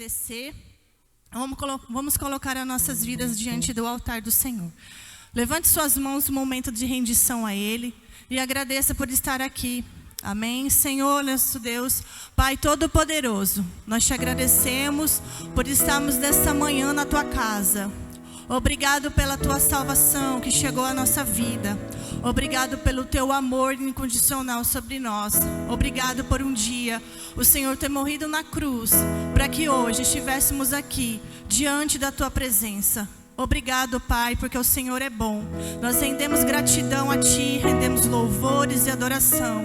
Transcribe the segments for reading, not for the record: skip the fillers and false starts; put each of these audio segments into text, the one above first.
agradecer. Vamos colocar as nossas vidas diante do altar do Senhor. Levante suas mãos no momento de rendição a Ele e agradeça por estar aqui. Amém. Senhor, nosso Deus, Pai Todo-Poderoso, nós te agradecemos por estarmos nesta manhã na Tua casa. Obrigado pela Tua salvação que chegou à nossa vida. Obrigado pelo Teu amor incondicional sobre nós. Obrigado por um dia o Senhor ter morrido na cruz, para que hoje estivéssemos aqui, diante da Tua presença. Obrigado, Pai, porque o Senhor é bom. Nós rendemos gratidão a Ti, rendemos louvores e adoração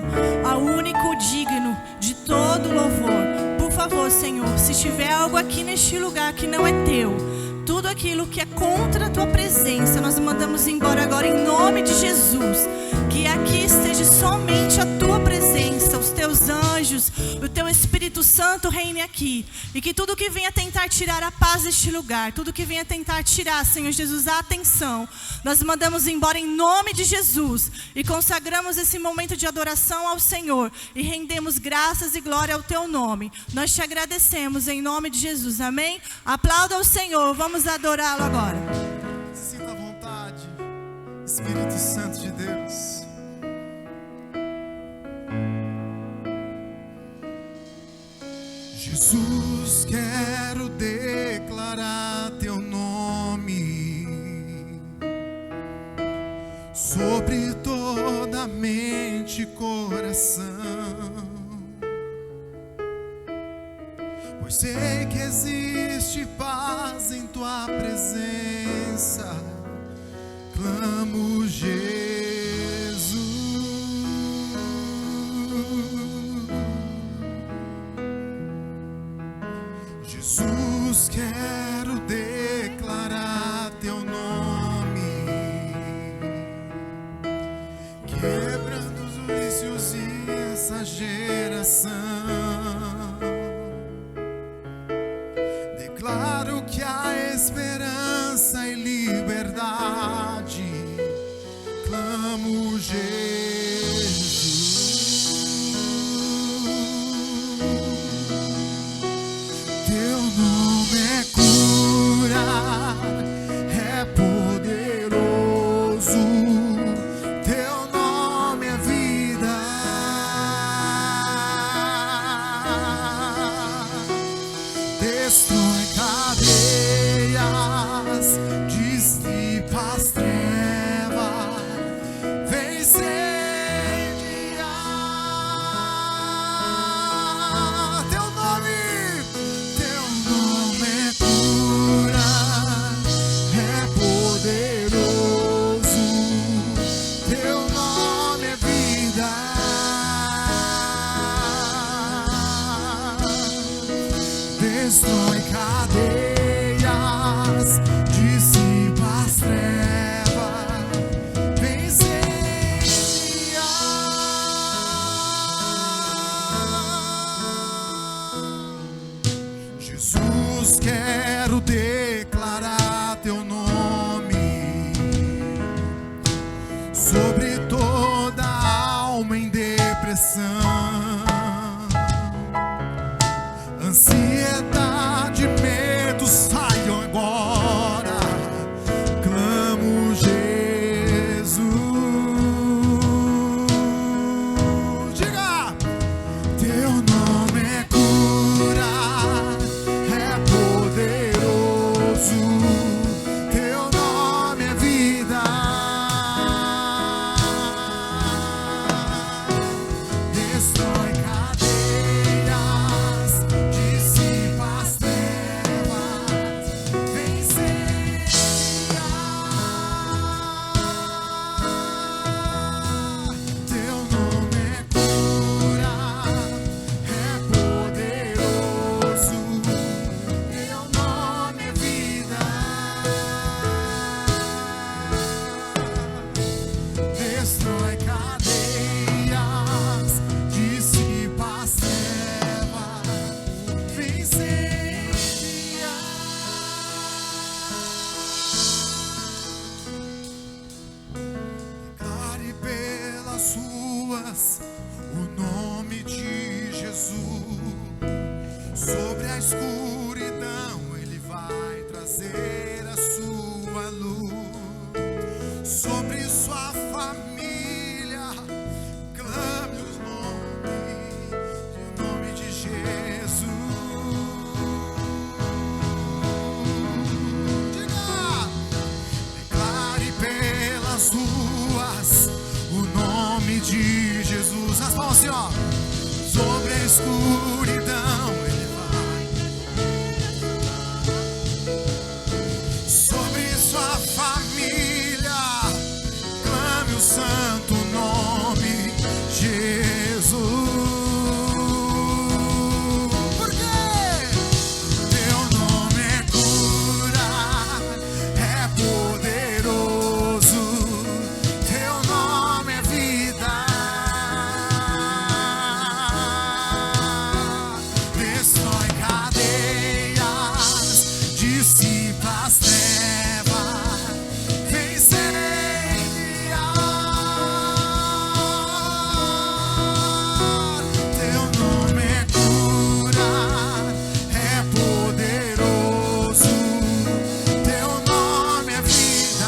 ao único digno de todo louvor. Por favor, Senhor, se tiver algo aqui neste lugar que não é Teu, tudo aquilo que é contra a Tua presença, nós mandamos embora agora em nome de Jesus. Que aqui esteja somente a Tua presença, os Teus anjos, o Teu Espírito Santo reine aqui. E que tudo que venha tentar tirar a paz deste lugar, tudo que venha tentar tirar, Senhor Jesus, a atenção, nós mandamos embora em nome de Jesus. E consagramos esse momento de adoração ao Senhor. E rendemos graças e glória ao Teu nome. Nós te agradecemos em nome de Jesus. Amém? Aplauda o Senhor. Vamos adorá-lo agora. Sinta à vontade, Espírito Santo de Deus. Jesus, quero declarar Teu nome sobre toda mente e coração, pois sei que existe paz em Tua presença. Clamo Jesus. Jesus, quero declarar Teu nome, quebrando os vícios e essa geração. Declaro que há esperança e liberdade. Clamo Jesus. Teu nome é cura, é poderoso. Teu nome é vida. Destrói cadeias, dissipa as trevas, vence. Destrói cadeias, dissipa as trevas, incendia. Jesus, quero declarar Teu nome sobre toda alma em depressão, ansiedade, medo, saiam agora. Clamo Jesus. Diga! Teu nome é cura, é poderoso. assim, ó. Sobre a escuridão Ele vai. Sobre sua família clame o santo nome Jesus. Por quê? Teu nome é cura, é poderoso. Teu nome é vida. Destrói cadeias, dissipa as trevas, incendia. Teu nome é cura, é poderoso. Teu nome é vida.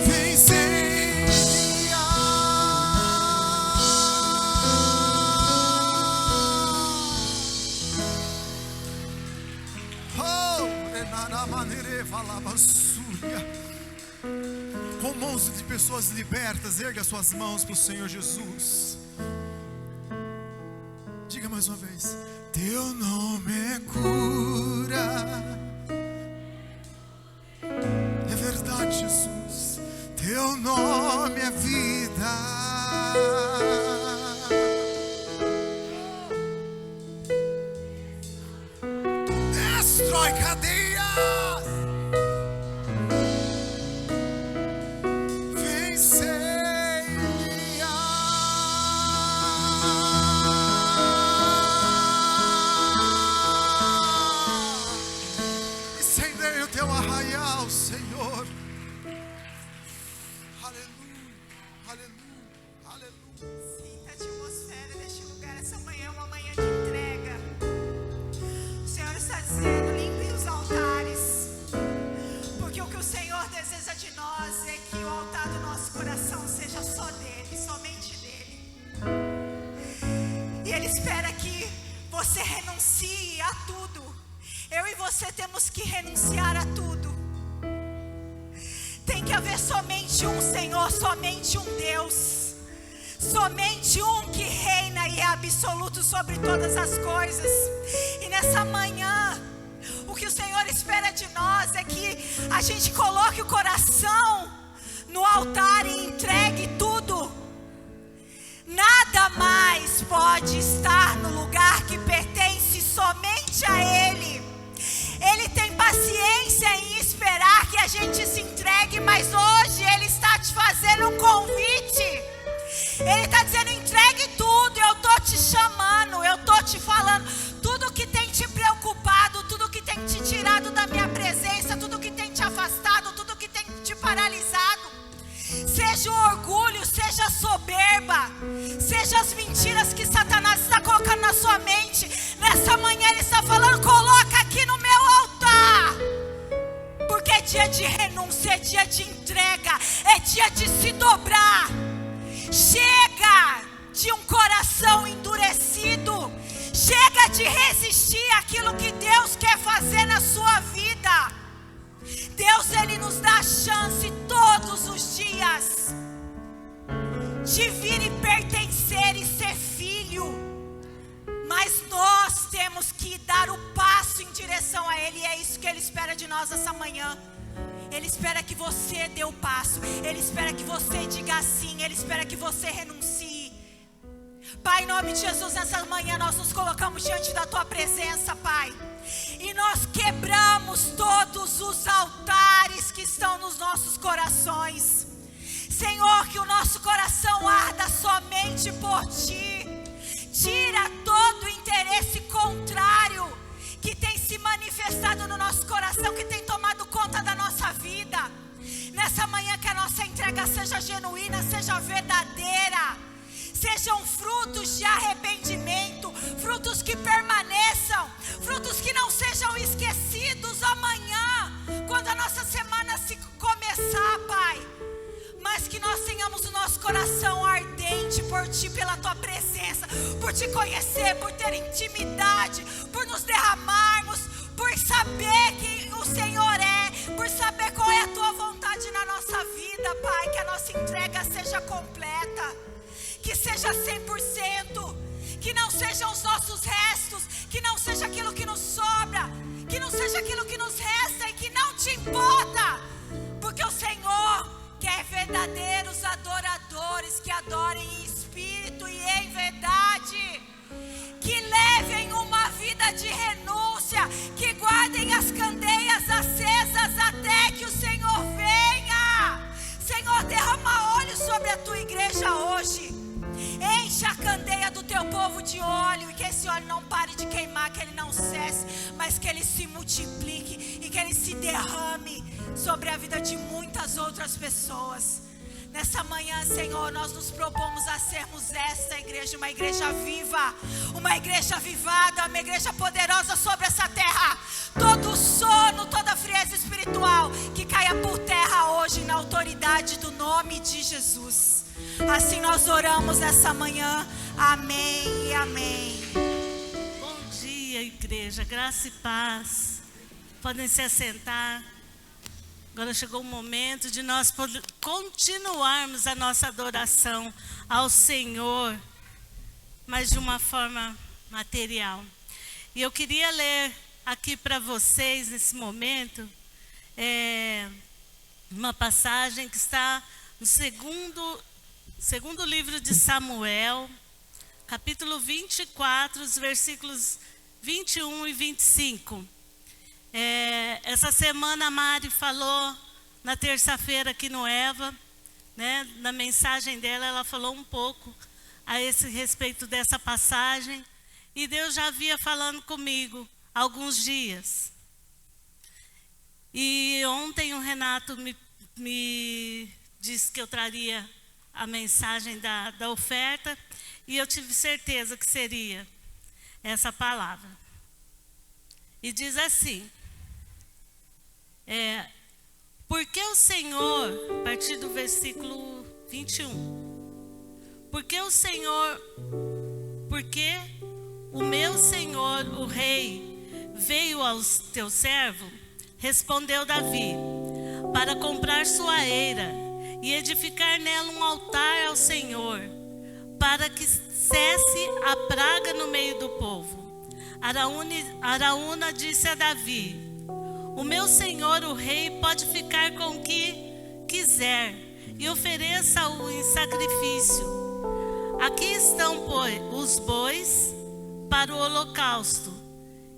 Vem Com mãos de pessoas libertas, erga suas mãos para o Senhor Jesus. Diga mais uma vez: teu nome é cura. É verdade, Jesus. Teu nome é vida. Destrói cadeias. Incendeia o teu arraial, Senhor. Aleluia, aleluia, aleluia. Sinta a atmosfera deste lugar. Essa manhã é uma manhã de entrega. O Senhor está dizendo: limpem os altares, porque o que o Senhor deseja de nós é que o altar do nosso coração seja só dele, somente dele. E Ele espera que você renuncie a tudo. Eu e você temos que renunciar a tudo. Tem que haver somente um Senhor, somente um Deus, somente um que reina e é absoluto sobre todas as coisas. E nessa manhã, o que o Senhor espera de nós é que a gente coloque o coração no altar e entregue tudo. Nada mais pode estar no lugar que pertence somente a Ele. Ele tem paciência em esperar que a gente se entregue, mas hoje Ele está te fazendo um convite. Ele está dizendo: entregue tudo, eu estou te chamando, eu estou te falando. Tudo que tem te preocupado, tudo que tem te tirado da minha presença, tudo que tem te afastado, tudo que tem te paralisado. Seja o orgulho, seja a soberba, seja as mentiras que Satanás está colocando na sua mente. Nessa manhã Ele está falando: coloca aqui no meu altar. Porque é dia de renúncia, é dia de entrega, é dia de se dobrar. Chega de um coração endurecido. Chega de resistir àquilo que Deus quer fazer na sua vida. Deus, Ele nos dá a chance todos os dias de vir e pertencer e ser filho. Mas nós temos que dar o passo em direção a Ele. E é isso que Ele espera de nós essa manhã. Ele espera que você dê o passo. Ele espera que você diga sim. Ele espera que você renuncie. Pai, em nome de Jesus, nessa manhã nós nos colocamos diante da Tua presença, Pai. E nós quebramos todos os altares que estão nos nossos corações. Senhor, que o nosso coração arda somente por Ti. Tira todo o interesse contrário que tem se manifestado no nosso coração, que tem tomado conta da nossa vida. Nessa manhã que a nossa entrega seja genuína, seja verdadeira. Sejam frutos de arrependimento, frutos que permaneçam, frutos que não sejam esquecidos amanhã, quando a nossa semana se começar, Pai. Mas que nós tenhamos o nosso coração ardente por Ti, pela Tua presença, por Te conhecer, por ter intimidade, por nos derramarmos, por saber quem o Senhor é, por saber qual é a tua vontade na nossa vida, Pai. Que a nossa entrega seja completa, que seja 100%, que não sejam os nossos restos, que não seja aquilo que nos sobra, que não seja aquilo que nos resta e que não te importa, porque o Senhor quer verdadeiros adoradores que adorem em espírito e em verdade, que levem uma vida de renúncia, que guardem as candeias acesas até que o Senhor venha. Senhor, derrama óleo sobre a tua igreja hoje. Enche a candeia do teu povo de óleo, e que esse óleo não pare de queimar, que ele não cesse, mas que ele se multiplique e que ele se derrame sobre a vida de muitas outras pessoas. Nessa manhã, Senhor, nós nos propomos a sermos esta igreja, uma igreja viva, uma igreja avivada, uma igreja poderosa sobre essa terra. Todo sono, toda frieza espiritual, que caia por terra hoje na autoridade do nome de Jesus. Assim nós oramos nessa manhã. Amém e amém. Bom dia, igreja, graça e paz. Podem se assentar. Agora chegou o momento de nós continuarmos a nossa adoração ao Senhor, mas de uma forma material. E eu queria ler aqui para vocês, nesse momento, uma passagem que está no segundo livro de Samuel, capítulo 24, os versículos 21 e 25. Essa semana a Mari falou na terça-feira aqui no Eva, né, na mensagem dela, ela falou um pouco a esse respeito dessa passagem, e Deus já havia falando comigo há alguns dias. E ontem o Renato me disse que eu traria a mensagem da oferta, e eu tive certeza que seria essa palavra. E diz assim: porque o Senhor, a partir do versículo 21, porque o meu Senhor, o rei, veio ao teu servo, respondeu Davi, para comprar sua eira e edificar nela um altar ao Senhor, para que cesse a praga no meio do povo. Araúna disse a Davi: o meu senhor, o rei, pode ficar com o que quiser e ofereça-o em sacrifício. Aqui estão, pois, os bois para o holocausto,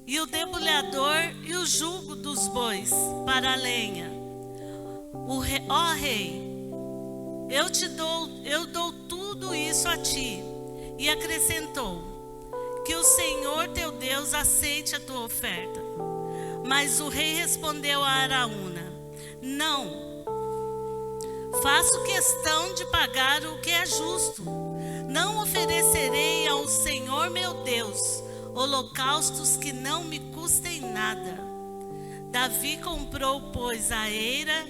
e o debulhador e o jugo dos bois para a lenha. Ó rei, eu dou tudo isso a ti. E acrescentou: que o Senhor teu Deus aceite a tua oferta. Mas o rei respondeu a Araúna: não, faço questão de pagar o que é justo. Não oferecerei ao Senhor meu Deus holocaustos que não me custem nada. Davi comprou, pois, a eira,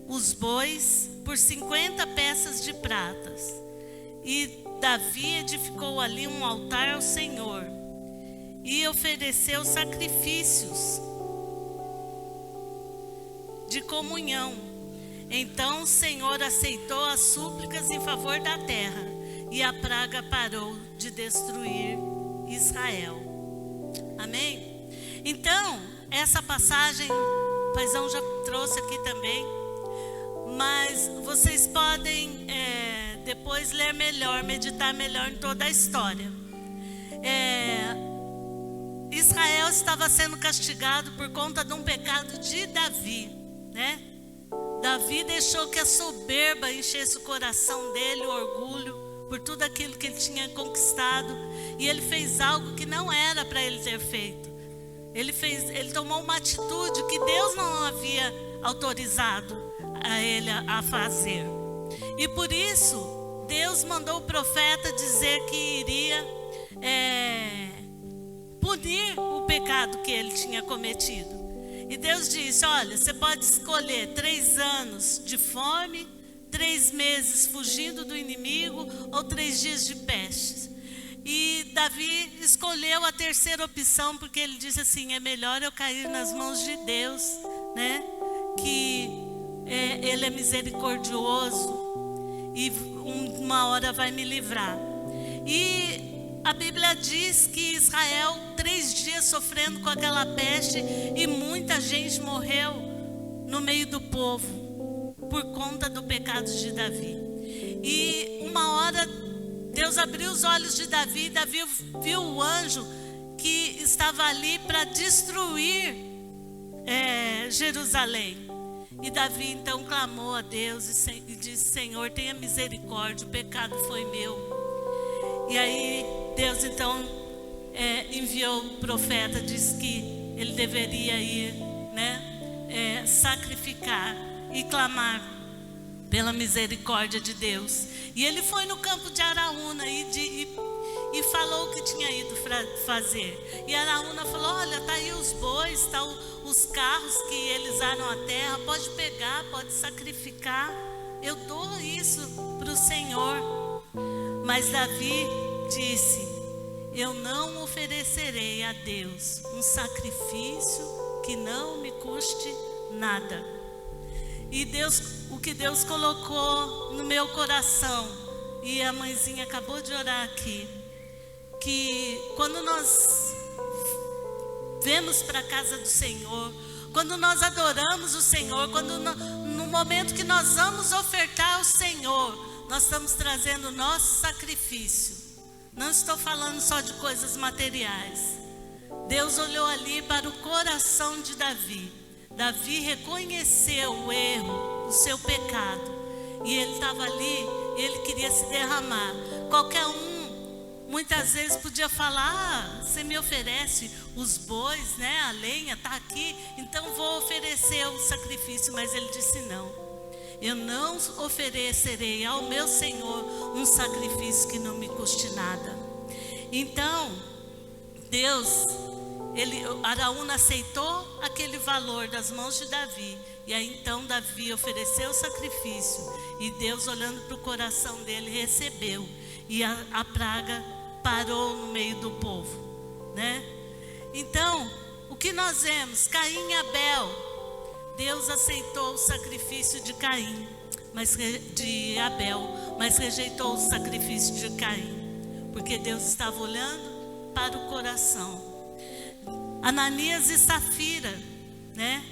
os bois, por 50 peças de pratas. E Davi edificou ali um altar ao Senhor e ofereceu sacrifícios de comunhão. Então o Senhor aceitou as súplicas em favor da terra, e a praga parou de destruir Israel. Amém? Então, essa passagem, o paizão já trouxe aqui também, mas vocês podem depois ler melhor, meditar melhor em toda a história. Israel estava sendo castigado por conta de um pecado de Davi, né? Davi deixou que a soberba enchesse o coração dele, o orgulho, por tudo aquilo que ele tinha conquistado, e ele fez algo que não era para ele ter feito. Ele tomou uma atitude que Deus não havia autorizado a ele a fazer. E por isso, Deus mandou o profeta dizer que iria punir o pecado que ele tinha cometido. E Deus disse: olha, você pode escolher 3 anos de fome, 3 meses fugindo do inimigo, ou 3 dias de peste. E Davi escolheu a terceira opção, porque ele disse assim: é melhor eu cair nas mãos de Deus, né? Que Ele é misericordioso e uma hora vai me livrar. E a Bíblia diz que Israel 3 dias sofrendo com aquela peste, e muita gente morreu no meio do povo por conta do pecado de Davi. E uma hora Deus abriu os olhos de Davi, e Davi viu o anjo que estava ali para destruir Jerusalém. E Davi então clamou a Deus e disse: Senhor, tenha misericórdia, o pecado foi meu. E aí Deus então enviou o profeta, disse que ele deveria ir, né, sacrificar e clamar pela misericórdia de Deus. E ele foi no campo de Araúna e falou o que tinha ido fazer. E Araúna falou: olha, tá aí os bois, tá os carros que eles aram a terra, pode pegar, pode sacrificar, eu dou isso para o Senhor. Mas Davi disse: eu não oferecerei a Deus um sacrifício que não me custe nada. E o que Deus colocou no meu coração, e a mãezinha acabou de orar aqui, que quando nós vemos para a casa do Senhor, quando nós adoramos o Senhor, quando no momento que nós vamos ofertar ao Senhor, nós estamos trazendo o nosso sacrifício. Não estou falando só de coisas materiais. Deus olhou ali para o coração de Davi. Davi reconheceu o erro, o seu pecado, e ele estava ali, ele queria se derramar. Qualquer um, muitas vezes podia falar: você me oferece os bois, né, a lenha está aqui, então vou oferecer o sacrifício. Mas ele disse: não, eu não oferecerei ao meu Senhor um sacrifício que não me custe nada. Então Araúna aceitou aquele valor das mãos de Davi. E aí então Davi ofereceu o sacrifício, e Deus, olhando para o coração dele, recebeu. E a praga parou no meio do povo, né? Então, o que nós vemos? Caim e Abel. Deus aceitou o sacrifício de Abel, mas rejeitou o sacrifício de Caim, porque Deus estava olhando para o coração. Ananias e Safira, né?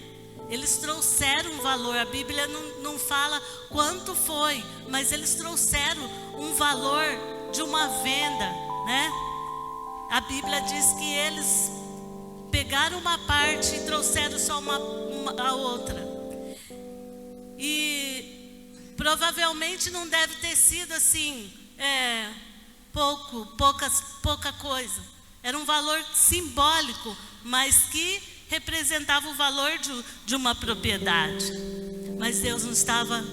Eles trouxeram um valor. A Bíblia não fala quanto foi, mas eles trouxeram um valor de uma venda, né? A Bíblia diz que eles pegaram uma parte e trouxeram só a outra. E provavelmente não deve ter sido assim, pouca coisa. Era um valor simbólico, mas que representava o valor de uma propriedade. Mas Deus não estava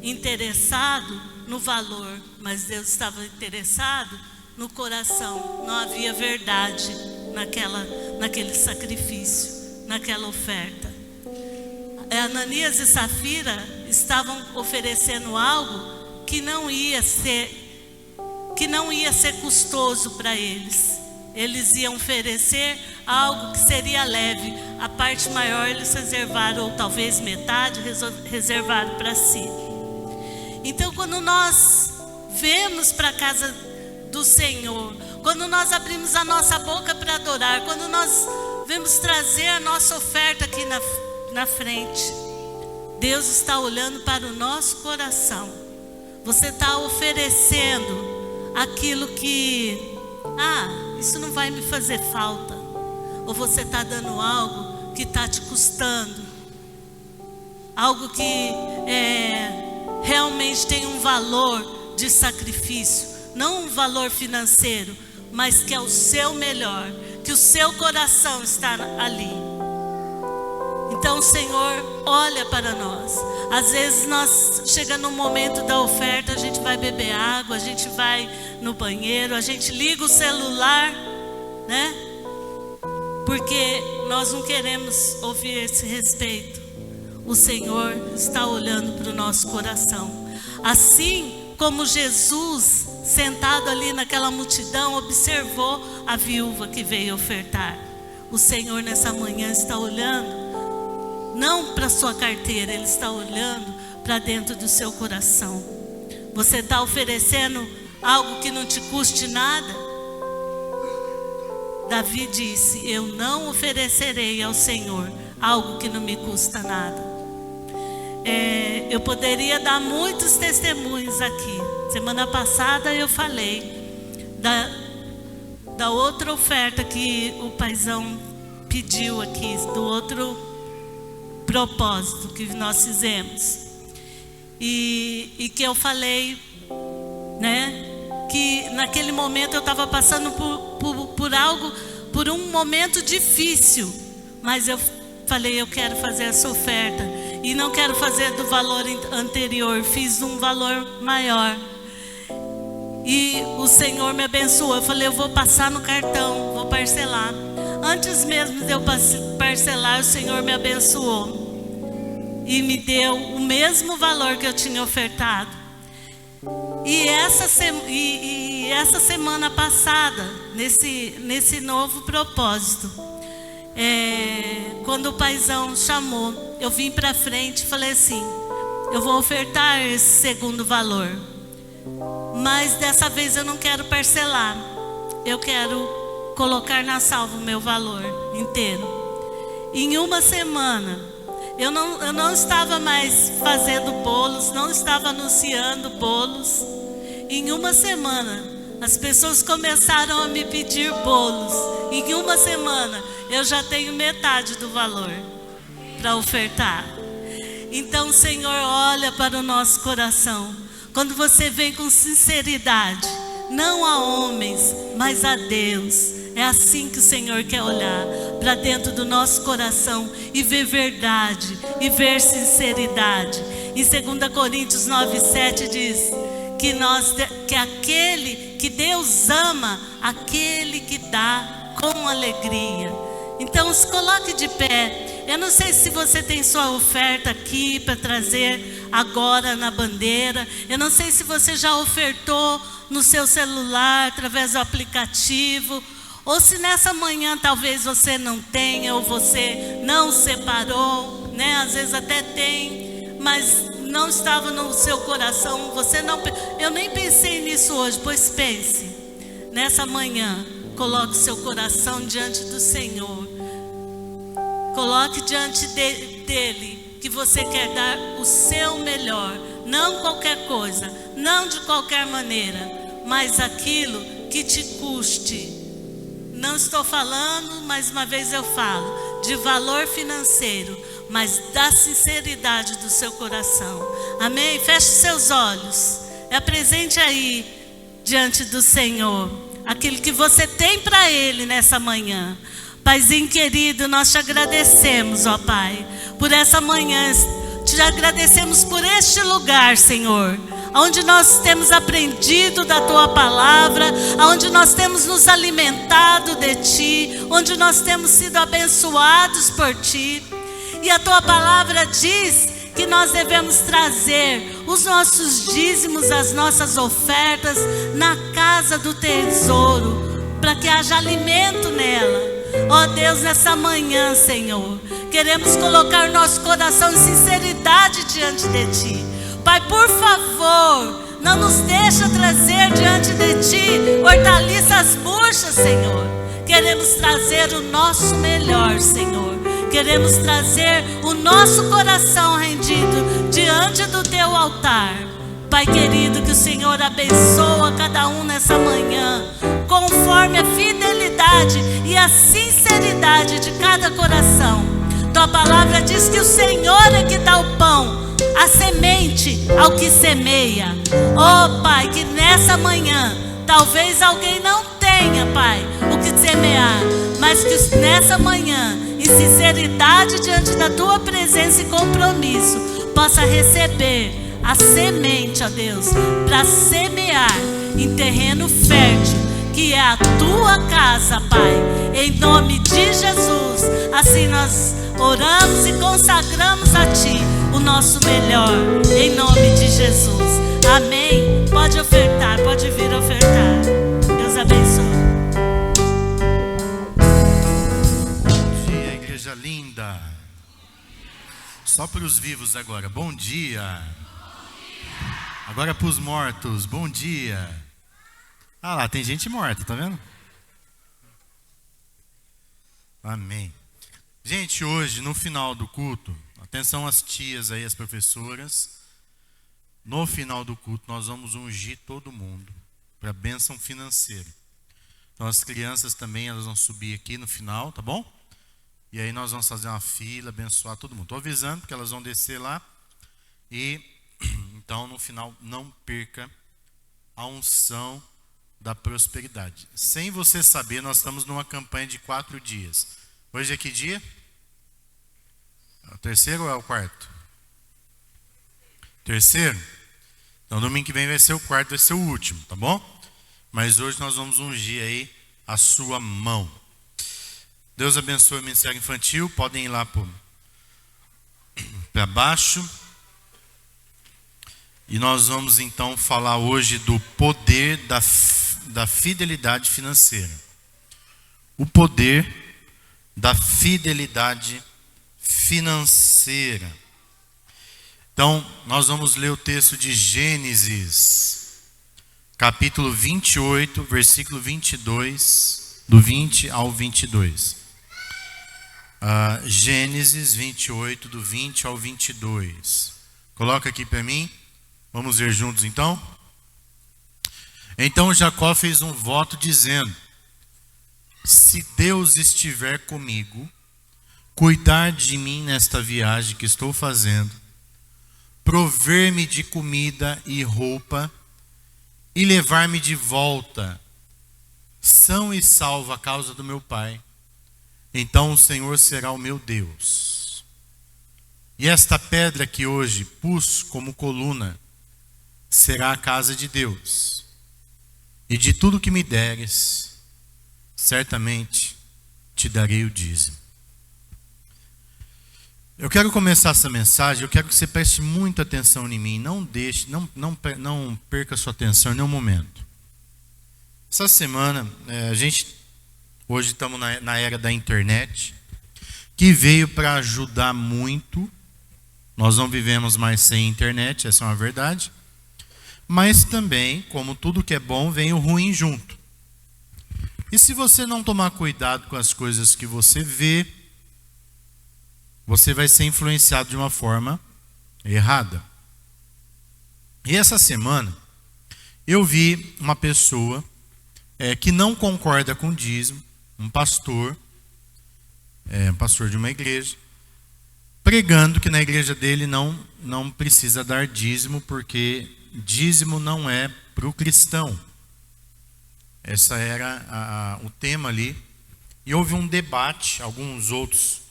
interessado no valor, mas Deus estava interessado no coração. Não havia verdade naquele sacrifício, naquela oferta. Ananias e Safira estavam oferecendo algo que não ia ser custoso para eles. Eles iam oferecer algo que seria leve. A parte maior eles reservaram, ou talvez metade, reservaram para si. Então, quando nós vemos para a casa do Senhor, quando nós abrimos a nossa boca para adorar, quando nós vemos trazer a nossa oferta aqui na frente, Deus está olhando para o nosso coração. Você está oferecendo aquilo que, isso não vai me fazer falta. Ou você está dando algo que está te custando, algo que realmente tem um valor de sacrifício, não um valor financeiro, mas que é o seu melhor, que o seu coração está ali. Então o Senhor olha para nós. Às vezes nós chega no momento da oferta, a gente vai beber água, a gente vai no banheiro, a gente liga o celular, né? Porque nós não queremos ouvir esse respeito. O Senhor está olhando para o nosso coração. Assim como Jesus sentado ali naquela multidão, observou a viúva que veio ofertar. O Senhor nessa manhã está olhando não para a sua carteira, Ele está olhando para dentro do seu coração. Você está oferecendo algo que não te custe nada? Davi disse: eu não oferecerei ao Senhor algo que não me custa nada. Eu poderia dar muitos testemunhos aqui. Semana passada eu falei da outra oferta que o paizão pediu aqui, do outro propósito que nós fizemos. E que eu falei, né, que naquele momento eu estava passando por algo, por um momento difícil, mas eu falei: eu quero fazer essa oferta, e não quero fazer do valor anterior, fiz um valor maior, e o Senhor me abençoou. Eu falei: eu vou passar no cartão, vou parcelar. Antes mesmo de eu parcelar, o Senhor me abençoou e me deu o mesmo valor que eu tinha ofertado. E essa semana passada, nesse novo propósito, quando o paizão chamou, eu vim para frente e falei assim: eu vou ofertar esse segundo valor, mas dessa vez eu não quero parcelar, eu quero colocar na salva o meu valor inteiro. Em uma semana, eu não estava mais fazendo bolos, não estava anunciando bolos. Em uma semana, as pessoas começaram a me pedir bolos. Em uma semana, eu já tenho metade do valor para ofertar. Então o Senhor olha para o nosso coração. Quando você vem com sinceridade, não a homens, mas a Deus. É assim que o Senhor quer olhar para dentro do nosso coração e ver verdade, e ver sinceridade. Em 2 Coríntios 9:7 diz que aquele que Deus ama, aquele que dá com alegria. Então se coloque de pé. Eu não sei se você tem sua oferta aqui para trazer agora na bandeira. Eu não sei se você já ofertou no seu celular, através do aplicativo, ou se nessa manhã talvez você não tenha, ou você não separou, né? Às vezes até tem, mas não estava no seu coração. Eu nem pensei nisso hoje, pois pense. Nessa manhã, coloque seu coração diante do Senhor. Coloque diante dele que você quer dar o seu melhor, não qualquer coisa, não de qualquer maneira, mas aquilo que te custe. Não estou falando, mais uma vez eu falo, de valor financeiro, mas da sinceridade do seu coração. Amém? Feche seus olhos. Apresente aí diante do Senhor aquilo que você tem para Ele nessa manhã. Paizinho querido, nós te agradecemos, ó Pai, por essa manhã. Te agradecemos por este lugar, Senhor, onde nós temos aprendido da Tua palavra, onde nós temos nos alimentado de Ti, onde nós temos sido abençoados por Ti. E a Tua palavra diz que nós devemos trazer os nossos dízimos, as nossas ofertas na casa do tesouro, para que haja alimento nela. Ó Deus, nessa manhã, Senhor, queremos colocar o nosso coração em sinceridade diante de Ti. Pai, por favor, não nos deixa trazer diante de Ti hortaliças murchas, Senhor. Queremos trazer o nosso melhor, Senhor. Queremos trazer o nosso coração rendido diante do Teu altar. Pai querido, que o Senhor abençoa cada um nessa manhã, conforme a fidelidade e a sinceridade de cada coração. Tua palavra diz que o Senhor é que dá o pão, a semente ao que semeia. Oh Pai, que nessa manhã, talvez alguém não tenha, Pai, o que semear, mas que nessa manhã, em sinceridade diante da Tua presença e compromisso, possa receber a semente, ó Deus, para semear em terreno fértil, que é a Tua casa, Pai, em nome de Jesus. Assim nós oramos e consagramos a Ti o nosso melhor, em nome de Jesus. Amém. Pode ofertar, pode vir ofertar. para os vivos agora. Bom dia. Agora para os mortos. Bom dia. Ah lá, tem gente morta, tá vendo? Amém. Gente, hoje, no final do culto, atenção às tias aí, as professoras. No final do culto, nós vamos ungir todo mundo para a bênção financeira. Então, as crianças também, elas vão subir aqui no final, tá bom? E aí nós vamos fazer uma fila, abençoar todo mundo. Estou avisando porque elas vão descer lá. E, então, no final, não perca a unção da prosperidade. Sem você saber, nós estamos numa campanha de 4 dias. Hoje é que dia? É o terceiro ou é o quarto? Terceiro? Então domingo que vem vai ser o quarto, vai ser o último, tá bom? Mas hoje nós vamos ungir aí a sua mão. Deus abençoe o Ministério Infantil. Podem ir lá para baixo. E nós vamos então falar hoje do poder da fidelidade financeira. O poder da fidelidade financeira. Então, nós vamos ler o texto de Gênesis, capítulo 28, versículo 22, do 20 ao 22. Gênesis 28, do 20 ao 22. Coloca aqui para mim. Vamos ver juntos então. Então Jacó fez um voto dizendo: se Deus estiver comigo, cuidar de mim nesta viagem que estou fazendo, prover-me de comida e roupa e levar-me de volta são e salvo à causa do meu pai, então o Senhor será o meu Deus. E esta pedra que hoje pus como coluna será a casa de Deus. E de tudo que me deres, certamente te darei o dízimo. Eu quero começar essa mensagem, eu quero que você preste muita atenção em mim. Não perca sua atenção em nenhum momento. Essa semana, hoje estamos na era da internet, que veio para ajudar muito. Nós não vivemos mais sem internet, essa é uma verdade. Mas também, como tudo que é bom, vem o ruim junto. E se você não tomar cuidado com as coisas que você vê, você vai ser influenciado de uma forma errada. E essa semana, eu vi uma pessoa que não concorda com o dízimo, um pastor de uma igreja, pregando que na igreja dele não precisa dar dízimo, porque dízimo não é para o cristão. Essa era o tema ali. E houve um debate, alguns outros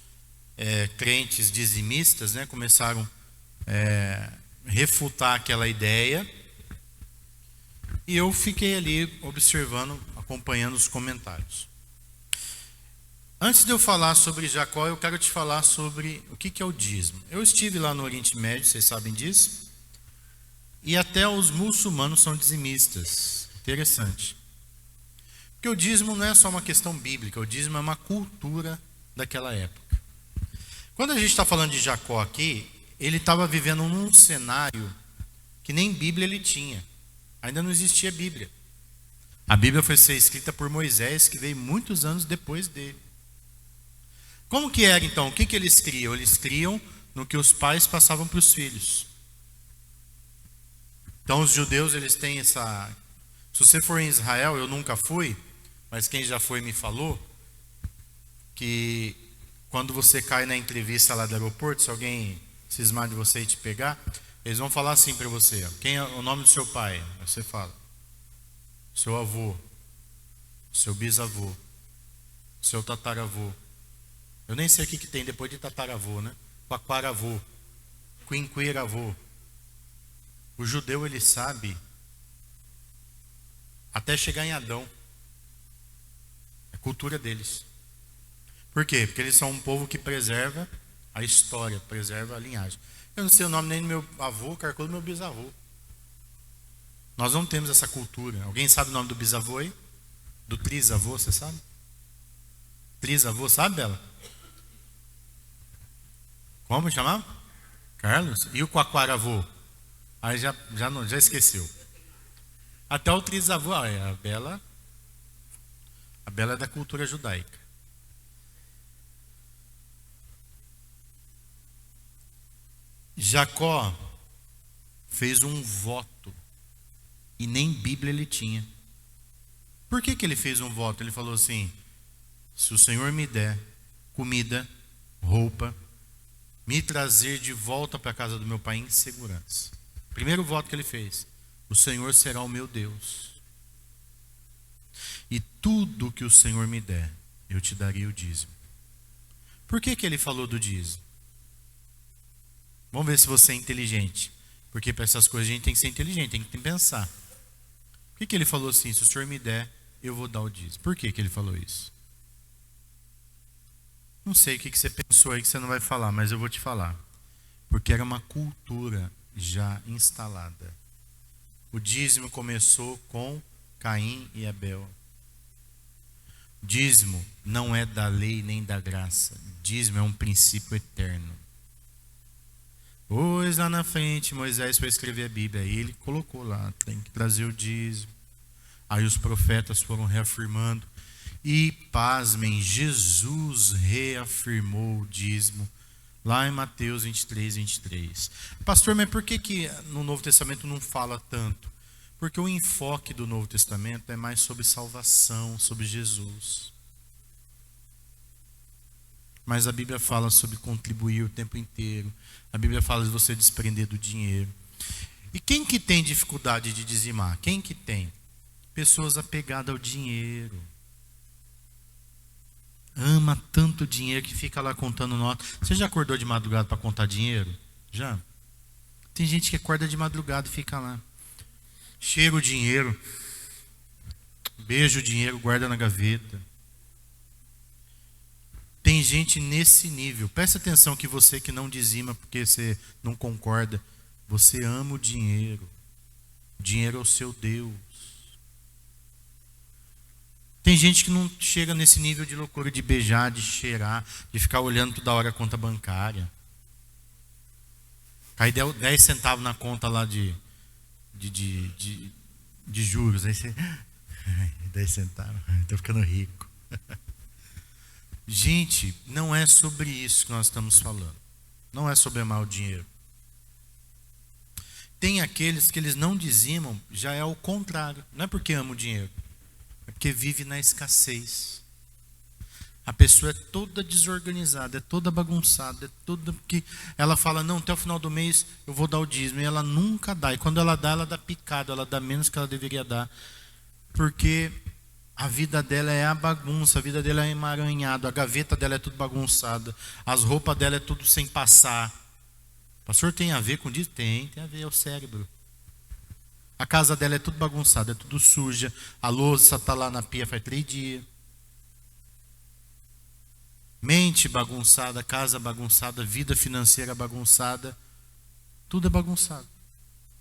crentes dizimistas, começaram a refutar aquela ideia. E eu fiquei ali observando, acompanhando os comentários. Antes de eu falar sobre Jacó, eu quero te falar sobre o que é o dízimo. Eu estive lá no Oriente Médio, vocês sabem disso. E até os muçulmanos são dizimistas. Interessante. Porque o dízimo não é só uma questão bíblica, o dízimo é uma cultura daquela época. Quando a gente está falando de Jacó aqui, ele estava vivendo num cenário que nem Bíblia ele tinha. Ainda não existia Bíblia. A Bíblia foi ser escrita por Moisés, que veio muitos anos depois dele. Como que era então? O que eles criam? Eles criam no que os pais passavam para os filhos. Então os judeus, eles têm essa... Se você for em Israel, eu nunca fui, mas quem já foi me falou que quando você cai na entrevista lá do aeroporto, se alguém cismar de você e te pegar, eles vão falar assim para você: quem é o nome do seu pai? Aí você fala: seu avô, seu bisavô, seu tataravô. Eu nem sei o que tem depois de tataravô, Quaquaravô, quinquiravô. O judeu, ele sabe até chegar em Adão. É a cultura deles. Por quê? Porque eles são um povo que preserva a história, preserva a linhagem. Eu não sei o nome nem do meu avô, carcou do meu bisavô. Nós não temos essa cultura. Alguém sabe o nome do bisavô aí? Do trisavô, você sabe? Trisavô, sabe, Bela? Como chamava? Carlos? E o quaquaravô? Aí já esqueceu. Até o trisavô. A Bela é da cultura judaica. Jacó fez um voto e nem Bíblia ele tinha. Por que ele fez um voto? Ele falou assim: se o Senhor me der comida, roupa, me trazer de volta para a casa do meu pai em segurança. Primeiro voto que ele fez: o Senhor será o meu Deus. E tudo que o Senhor me der, eu te darei o dízimo. Por que ele falou do dízimo? Vamos ver se você é inteligente. Porque para essas coisas a gente tem que ser inteligente, tem que pensar. Por que ele falou assim: se o Senhor me der, eu vou dar o dízimo? Por que ele falou isso? Não sei o que você pensou aí que você não vai falar, mas eu vou te falar. Porque era uma cultura já instalada. O dízimo começou com Caim e Abel. Dízimo não é da lei nem da graça. Dízimo é um princípio eterno. Pois lá na frente Moisés foi escrever a Bíblia, aí ele colocou lá, tem que trazer o dízimo. Aí os profetas foram reafirmando. E, pasmem, Jesus reafirmou o dízimo lá em Mateus 23, 23. Pastor, mas por que no Novo Testamento não fala tanto? Porque o enfoque do Novo Testamento é mais sobre salvação, sobre Jesus. Mas a Bíblia fala sobre contribuir o tempo inteiro. A Bíblia fala de você desprender do dinheiro. E quem que tem dificuldade de dizimar? Quem que tem? Pessoas apegadas ao dinheiro. Ama tanto dinheiro que fica lá contando nota. Você já acordou de madrugada para contar dinheiro? Já? Tem gente que acorda de madrugada e fica lá. Cheira o dinheiro. Beija o dinheiro, guarda na gaveta. Tem gente nesse nível. Presta atenção que você que não dizima porque você não concorda, você ama o dinheiro. O dinheiro é o seu Deus. Tem gente que não chega nesse nível de loucura de beijar, de cheirar, de ficar olhando toda hora a conta bancária. Aí deu 10 centavos na conta lá de juros. Aí você... 10 centavos, estou ficando rico. Gente, não é sobre isso que nós estamos falando. Não é sobre amar o dinheiro. Tem aqueles que eles não dizimam, já é o contrário. Não é porque ama o dinheiro. É porque vive na escassez. A pessoa é toda desorganizada, é toda bagunçada, é toda que ela fala, não, até o final do mês eu vou dar o dízimo, e ela nunca dá. E quando ela dá picado, ela dá menos que ela deveria dar. Porque a vida dela é a bagunça, a vida dela é emaranhada, a gaveta dela é tudo bagunçada, as roupas dela é tudo sem passar. Pastor, tem a ver com isso? Tem a ver, é o cérebro. A casa dela é tudo bagunçada, é tudo suja, a louça está lá na pia faz 3 dias. Mente bagunçada, casa bagunçada, vida financeira bagunçada, tudo é bagunçado.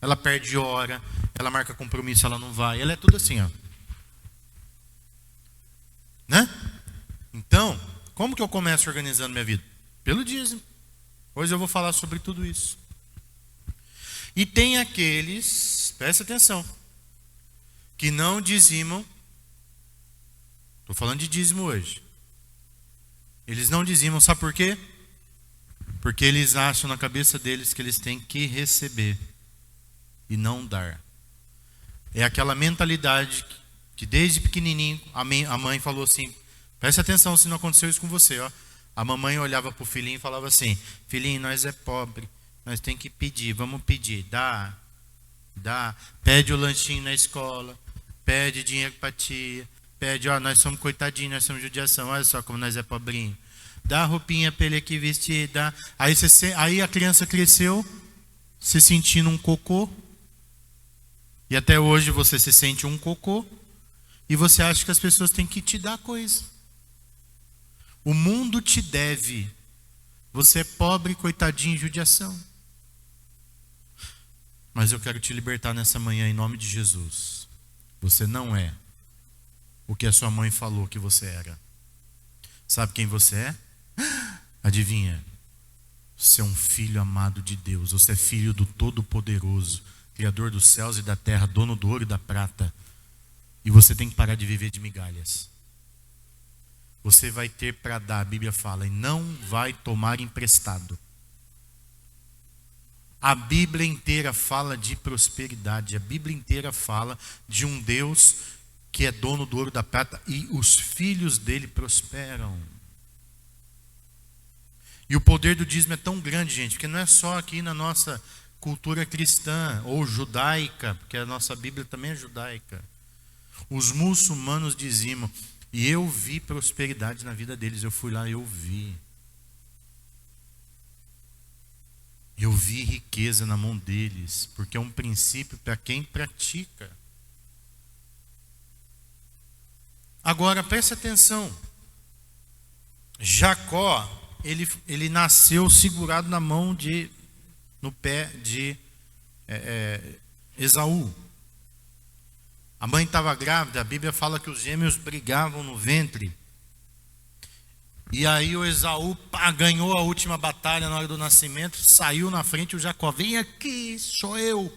Ela perde hora, ela marca compromisso, ela não vai, ela é tudo assim, ó. Né? Então, como que eu começo organizando minha vida? Pelo dízimo. Hoje eu vou falar sobre tudo isso. E tem aqueles, presta atenção, que não dizimam. Estou falando de dízimo hoje. Eles não dizimam, sabe por quê? Porque eles acham na cabeça deles que eles têm que receber e não dar. É aquela mentalidade que desde pequenininho a mãe falou assim, presta atenção se não aconteceu isso com você, ó. A mamãe olhava para o filhinho e falava assim, filhinho, nós é pobre, nós tem que pedir, vamos pedir, dá, pede o lanchinho na escola, pede dinheiro para tia, pede, ó, nós somos coitadinhos, nós somos judiação, olha só como nós é pobrinho, dá roupinha para ele aqui vestir, dá. Aí a criança cresceu se sentindo um cocô, e até hoje você se sente um cocô, e você acha que as pessoas têm que te dar coisa. O mundo te deve. Você é pobre, coitadinho, judiação. Mas eu quero te libertar nessa manhã em nome de Jesus. Você não é o que a sua mãe falou que você era. Sabe quem você é? Adivinha? Você é um filho amado de Deus. Você é filho do Todo-Poderoso, Criador dos céus e da terra, dono do ouro e da prata. E você tem que parar de viver de migalhas. Você vai ter para dar, a Bíblia fala, e não vai tomar emprestado. A Bíblia inteira fala de prosperidade. A Bíblia inteira fala de um Deus que é dono do ouro e da prata e os filhos dele prosperam. E o poder do dízimo é tão grande, gente, porque não é só aqui na nossa cultura cristã ou judaica, porque a nossa Bíblia também é judaica. Os muçulmanos dizimam, e eu vi prosperidade na vida deles. Eu fui lá e eu vi. Eu vi riqueza na mão deles, porque é um princípio para quem pratica. Agora, preste atenção. Jacó, ele nasceu segurado no pé de Esaú. A mãe estava grávida, a Bíblia fala que os gêmeos brigavam no ventre. E aí o Esaú ganhou a última batalha na hora do nascimento, saiu na frente, o Jacó, vem aqui, sou eu.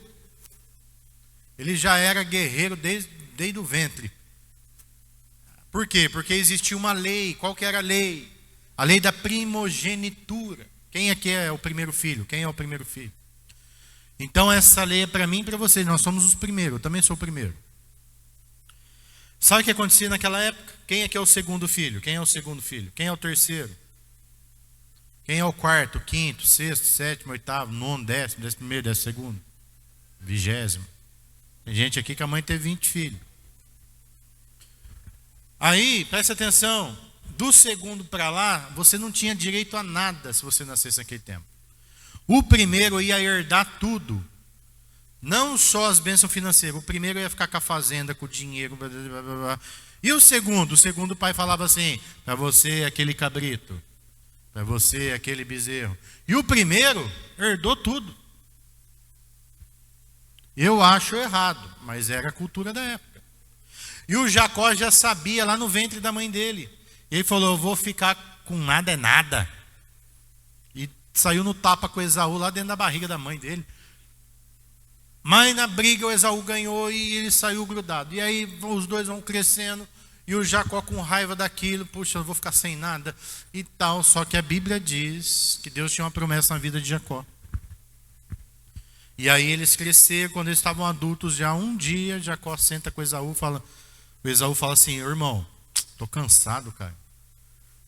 Ele já era guerreiro desde o ventre. Por quê? Porque existia uma lei. Qual que era a lei? A lei da primogenitura. Quem aqui é o primeiro filho? Quem é o primeiro filho? Então essa lei é para mim e para vocês. Nós somos os primeiros. Eu também sou o primeiro. Sabe o que acontecia naquela época? Quem aqui é o segundo filho? Quem é o segundo filho? Quem é o terceiro? Quem é o quarto, quinto, sexto, sétimo, oitavo, nono, décimo primeiro, 12º, 20º? Tem gente aqui que a mãe teve 20 filhos. Aí, presta atenção, do segundo para lá, você não tinha direito a nada se você nascesse naquele tempo. O primeiro ia herdar tudo. Não só as bênçãos financeiras. O primeiro ia ficar com a fazenda, com o dinheiro. Blá, blá, blá, blá. E o segundo? O segundo o pai falava assim, para você aquele cabrito, para você aquele bezerro. E o primeiro herdou tudo. Eu acho errado, mas era a cultura da época. E o Jacó já sabia lá no ventre da mãe dele. Ele falou, eu vou ficar com nada é nada. E saiu no tapa com Esaú lá dentro da barriga da mãe dele. Mas na briga o Esaú ganhou e ele saiu grudado. E aí os dois vão crescendo e o Jacó com raiva daquilo, puxa, eu vou ficar sem nada e tal. Só que a Bíblia diz que Deus tinha uma promessa na vida de Jacó. E aí eles cresceram, quando eles estavam adultos já, um dia Jacó senta com o Esaú, o Esaú fala assim, irmão, tô cansado, cara.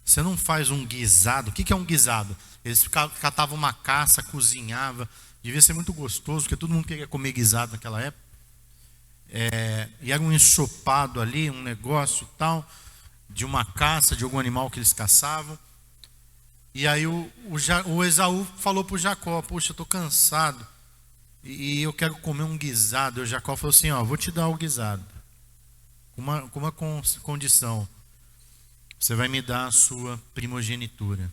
Você não faz um guisado? O que é um guisado? Eles catavam uma caça, cozinhavam. Devia ser muito gostoso, porque todo mundo queria comer guisado naquela época. E era um ensopado ali, um negócio e tal, de uma caça, de algum animal que eles caçavam. E aí o Esaú falou para o Jacó, poxa, eu estou cansado e eu quero comer um guisado. E o Jacó falou assim, ó, vou te dar o guisado, com uma condição. Você vai me dar a sua primogenitura.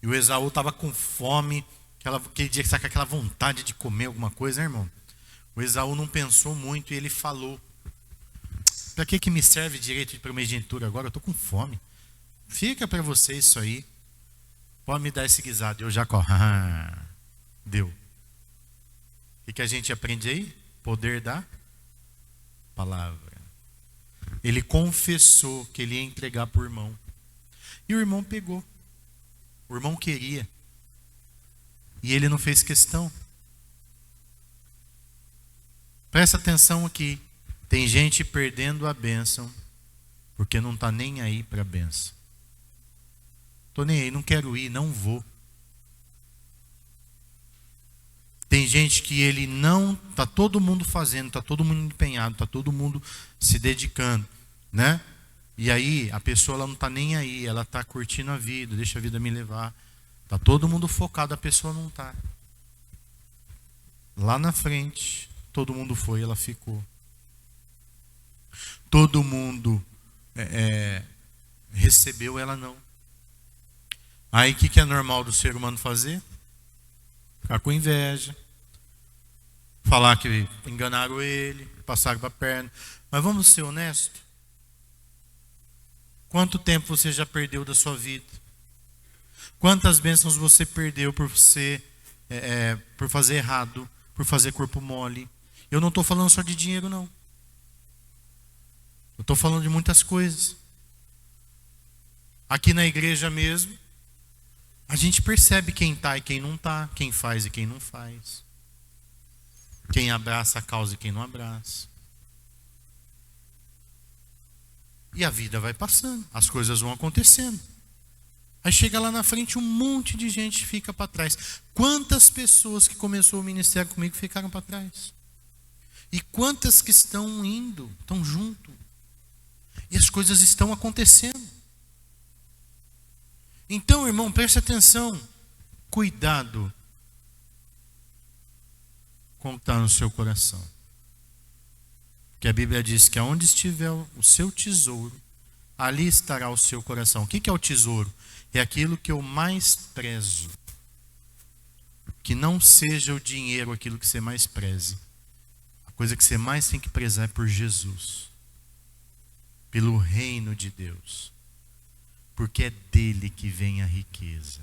E o Esaú estava com fome, aquele dia que está com aquela vontade de comer alguma coisa, né, irmão? O Esaú não pensou muito e ele falou, para que me serve direito de primogenitura agora? Eu estou com fome. Fica para você isso aí. Pode me dar esse guisado. E o Jacó, deu. O que a gente aprende aí? Poder da palavra. Ele confessou que ele ia entregar para o irmão. E o irmão pegou. O irmão queria. E ele não fez questão. Presta atenção aqui. Tem gente perdendo a bênção porque não está nem aí para a bênção. Estou nem aí, não quero ir, não vou. Tem gente que ele não, está todo mundo fazendo, está todo mundo empenhado, está todo mundo se dedicando, né? E aí a pessoa ela não está nem aí, ela está curtindo a vida, deixa a vida me levar. Está todo mundo focado, a pessoa não está. Lá na frente, todo mundo foi, ela ficou. Todo mundo recebeu, ela não. Aí o que é normal do ser humano fazer? Ficar com inveja. Falar que enganaram ele, passaram para a perna. Mas vamos ser honestos. Quanto tempo você já perdeu da sua vida? Quantas bênçãos você perdeu por você, por fazer errado, por fazer corpo mole. Eu não estou falando só de dinheiro, não. Eu estou falando de muitas coisas. Aqui na igreja mesmo, a gente percebe quem está e quem não está, quem faz e quem não faz, quem abraça a causa e quem não abraça. E a vida vai passando, as coisas vão acontecendo. Aí chega lá na frente, um monte de gente fica para trás. Quantas pessoas que começou o ministério comigo ficaram para trás? E quantas que estão indo, estão junto? E as coisas estão acontecendo. Então, irmão, preste atenção. Cuidado com o que está no seu coração. Porque a Bíblia diz que aonde estiver o seu tesouro, ali estará o seu coração. O que é o tesouro? É aquilo que eu mais prezo. Que não seja o dinheiro aquilo que você mais preze. A coisa que você mais tem que prezar é por Jesus. Pelo reino de Deus. Porque é dele que vem a riqueza.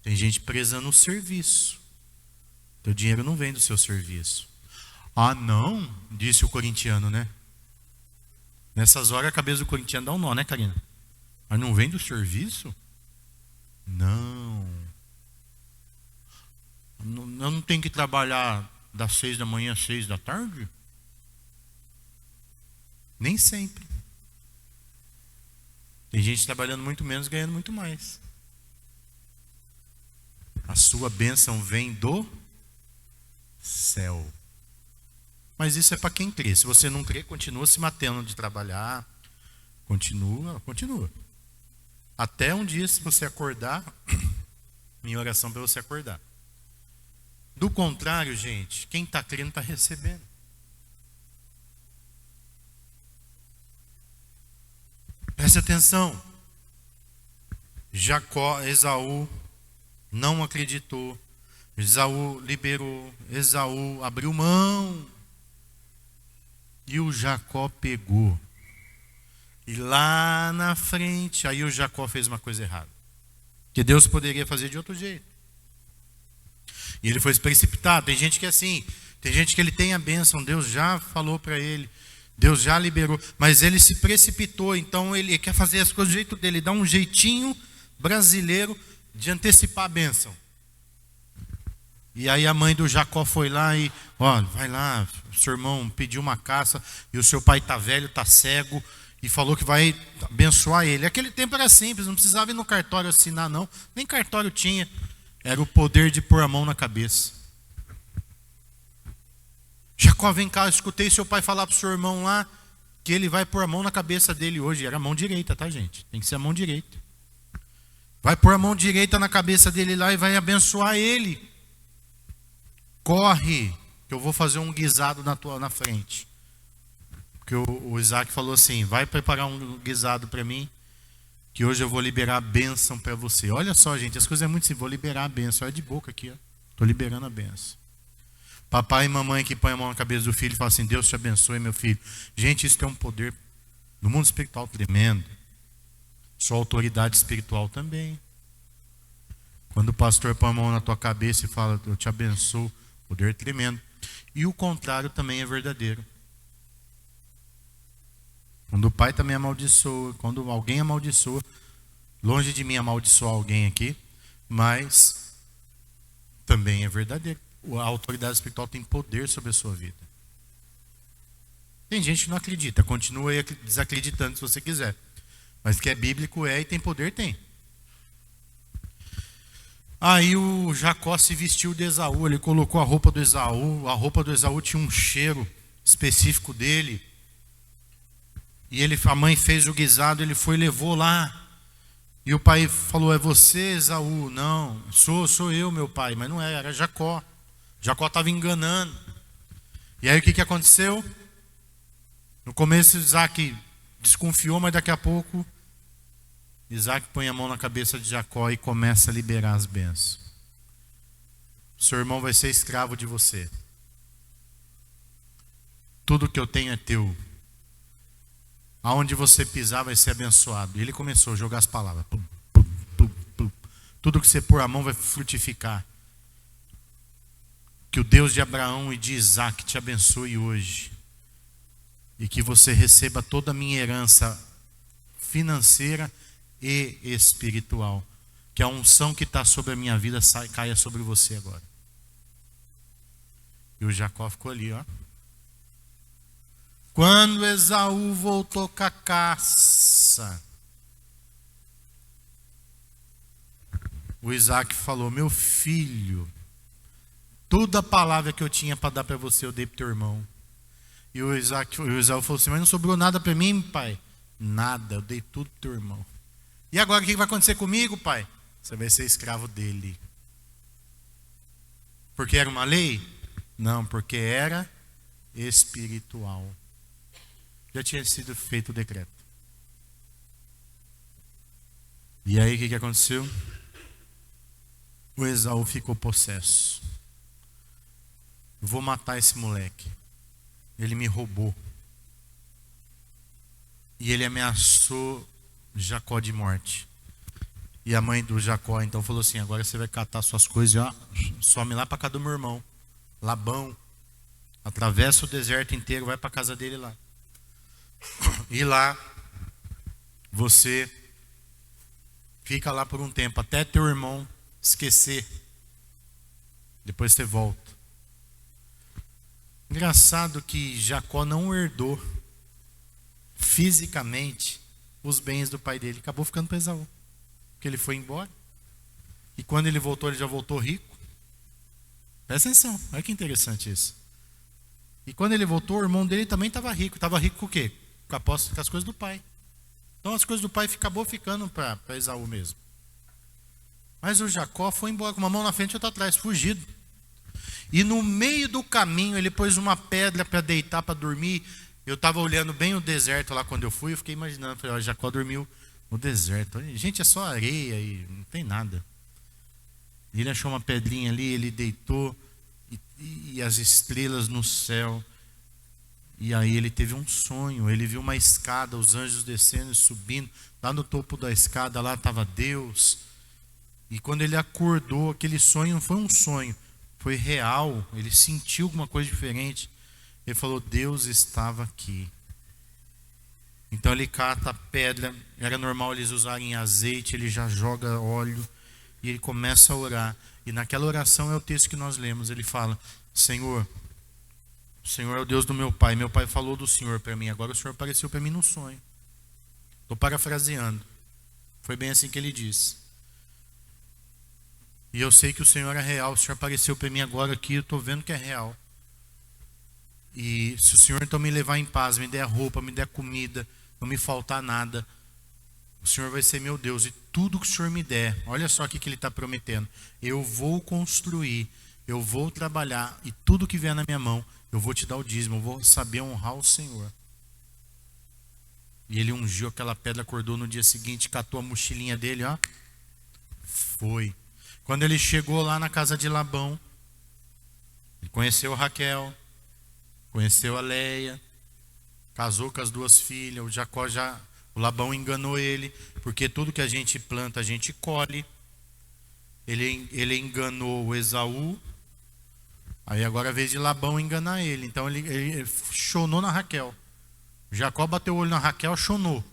Tem gente prezando o serviço. Teu dinheiro não vem do seu serviço. Ah, não, disse o corintiano, né? Nessas horas a cabeça do corintiano dá um nó, né, Karina? Mas não vem do serviço? Não. Eu não tenho que trabalhar das 6 da manhã às 6 da tarde? Nem sempre. Tem gente trabalhando muito menos, ganhando muito mais. A sua bênção vem do céu. Mas isso é para quem crê. Se você não crê, continua se matando de trabalhar. Continua. Até um dia, se você acordar, minha oração para você acordar. Do contrário, gente, quem está crendo está recebendo. Preste atenção. Esaú não acreditou. Esaú liberou. Esaú abriu mão. E o Jacó pegou. E lá na frente, aí o Jacó fez uma coisa errada. Que Deus poderia fazer de outro jeito. E ele foi precipitado. Tem gente que é assim. Tem gente que ele tem a bênção. Deus já falou para ele. Deus já liberou. Mas ele se precipitou. Então ele quer fazer as coisas do jeito dele. Dá um jeitinho brasileiro de antecipar a bênção. E aí a mãe do Jacó foi lá e, vai lá, seu irmão pediu uma caça e o seu pai está velho, está cego e falou que vai abençoar ele. Aquele tempo era simples, não precisava ir no cartório assinar não, nem cartório tinha, era o poder de pôr a mão na cabeça. Jacó, vem cá, eu escutei seu pai falar para o seu irmão lá que ele vai pôr a mão na cabeça dele hoje. Era a mão direita, tá, gente? Tem que ser a mão direita. Vai pôr a mão direita na cabeça dele lá e vai abençoar ele. Corre, que eu vou fazer um guisado na frente. Porque o Isaac falou assim, vai preparar um guisado para mim, que hoje eu vou liberar a bênção para você. Olha só, gente, as coisas é muito simples, vou liberar a bênção. Olha de boca aqui, ó. Estou liberando a bênção. Papai e mamãe que põem a mão na cabeça do filho e falam assim, Deus te abençoe, meu filho. Gente, isso tem um poder no mundo espiritual tremendo. Sua autoridade espiritual também. Quando o pastor põe a mão na tua cabeça e fala, eu te abençoo, poder tremendo. E o contrário também é verdadeiro. Quando o pai também amaldiçoa, quando alguém amaldiçoa, longe de mim amaldiçoar alguém aqui, mas também é verdadeiro. A autoridade espiritual tem poder sobre a sua vida. Tem gente que não acredita, continua aí desacreditando se você quiser. Mas que é bíblico e tem poder, tem. Aí o Jacó se vestiu de Esaú, ele colocou a roupa do Esaú tinha um cheiro específico dele. E a mãe fez o guisado, ele foi e levou lá. E o pai falou, é você, Esaú? Não, sou eu, meu pai. Mas não era Jacó. Jacó estava enganando. E aí o que aconteceu? No começo Isaac desconfiou, mas daqui a pouco Isaac põe a mão na cabeça de Jacó e começa a liberar as bênçãos. Seu irmão vai ser escravo de você. Tudo que eu tenho é teu. Aonde você pisar vai ser abençoado. E ele começou a jogar as palavras. Pum, pum, pum, pum. Tudo que você pôr a mão vai frutificar. Que o Deus de Abraão e de Isaac te abençoe hoje. E que você receba toda a minha herança financeira e espiritual. Que a unção que está sobre a minha vida caia sobre você agora. E o Jacó ficou ali, ó. Quando Esaú voltou com a caça, o Isaac falou: meu filho, toda a palavra que eu tinha para dar para você, eu dei para o teu irmão. E o Esaú falou assim: mas não sobrou nada para mim, pai? Nada, eu dei tudo para o teu irmão. E agora o que vai acontecer comigo, pai? Você vai ser escravo dele. Porque era uma lei? Não, porque era espiritual. Já tinha sido feito o decreto. E aí o que aconteceu? O Esaú ficou possesso. Vou matar esse moleque. Ele me roubou. E ele ameaçou Jacó de morte. E a mãe do Jacó então falou assim: agora você vai catar suas coisas e ó, some lá para casa do meu irmão Labão. Atravessa o deserto inteiro, vai para a casa dele lá. E lá você fica lá por um tempo, até teu irmão esquecer. Depois você volta. Engraçado que Jacó não herdou fisicamente os bens do pai dele. Acabou ficando para Esaú. Porque ele foi embora. E quando ele voltou, ele já voltou rico. Presta atenção, olha que interessante isso. E quando ele voltou, o irmão dele também estava rico. Estava rico com o quê? Com as coisas do pai. Então as coisas do pai acabou ficando para Esaú mesmo. Mas o Jacó foi embora com uma mão na frente e outra atrás, fugido. E no meio do caminho ele pôs uma pedra para deitar, para dormir. Eu estava olhando bem o deserto lá quando eu fui, eu fiquei imaginando, falei, ó, Jacó dormiu no deserto. Gente, é só areia e não tem nada. Ele achou uma pedrinha ali, ele deitou e as estrelas no céu. E aí ele teve um sonho, ele viu uma escada, os anjos descendo e subindo. Lá no topo da escada, lá estava Deus. E quando ele acordou, aquele sonho não foi um sonho, foi real. Ele sentiu alguma coisa diferente. Ele falou: Deus estava aqui. Então ele cata a pedra. Era normal eles usarem azeite, ele já joga óleo e ele começa a orar. E naquela oração é o texto que nós lemos. Ele fala: Senhor, o Senhor é o Deus do meu pai. Meu pai falou do Senhor para mim. Agora o Senhor apareceu para mim num sonho. Estou parafraseando. Foi bem assim que ele disse. E eu sei que o Senhor é real. O Senhor apareceu para mim agora aqui. Eu estou vendo que é real. E se o Senhor então me levar em paz, me der roupa, me der comida, não me faltar nada, o Senhor vai ser meu Deus. E tudo que o Senhor me der, olha só o que ele está prometendo: eu vou construir, eu vou trabalhar, e tudo que vier na minha mão, eu vou te dar o dízimo, eu vou saber honrar o Senhor. E ele ungiu aquela pedra, acordou no dia seguinte, catou a mochilinha dele, ó, foi. Quando ele chegou lá na casa de Labão, ele conheceu Raquel, conheceu a Leia, casou com as duas filhas. O Labão enganou ele, porque tudo que a gente planta a gente colhe. Ele enganou o Esaú. Aí agora é a vez de Labão enganar ele. Então ele chonou na Raquel. Jacó bateu o olho na Raquel, chonou.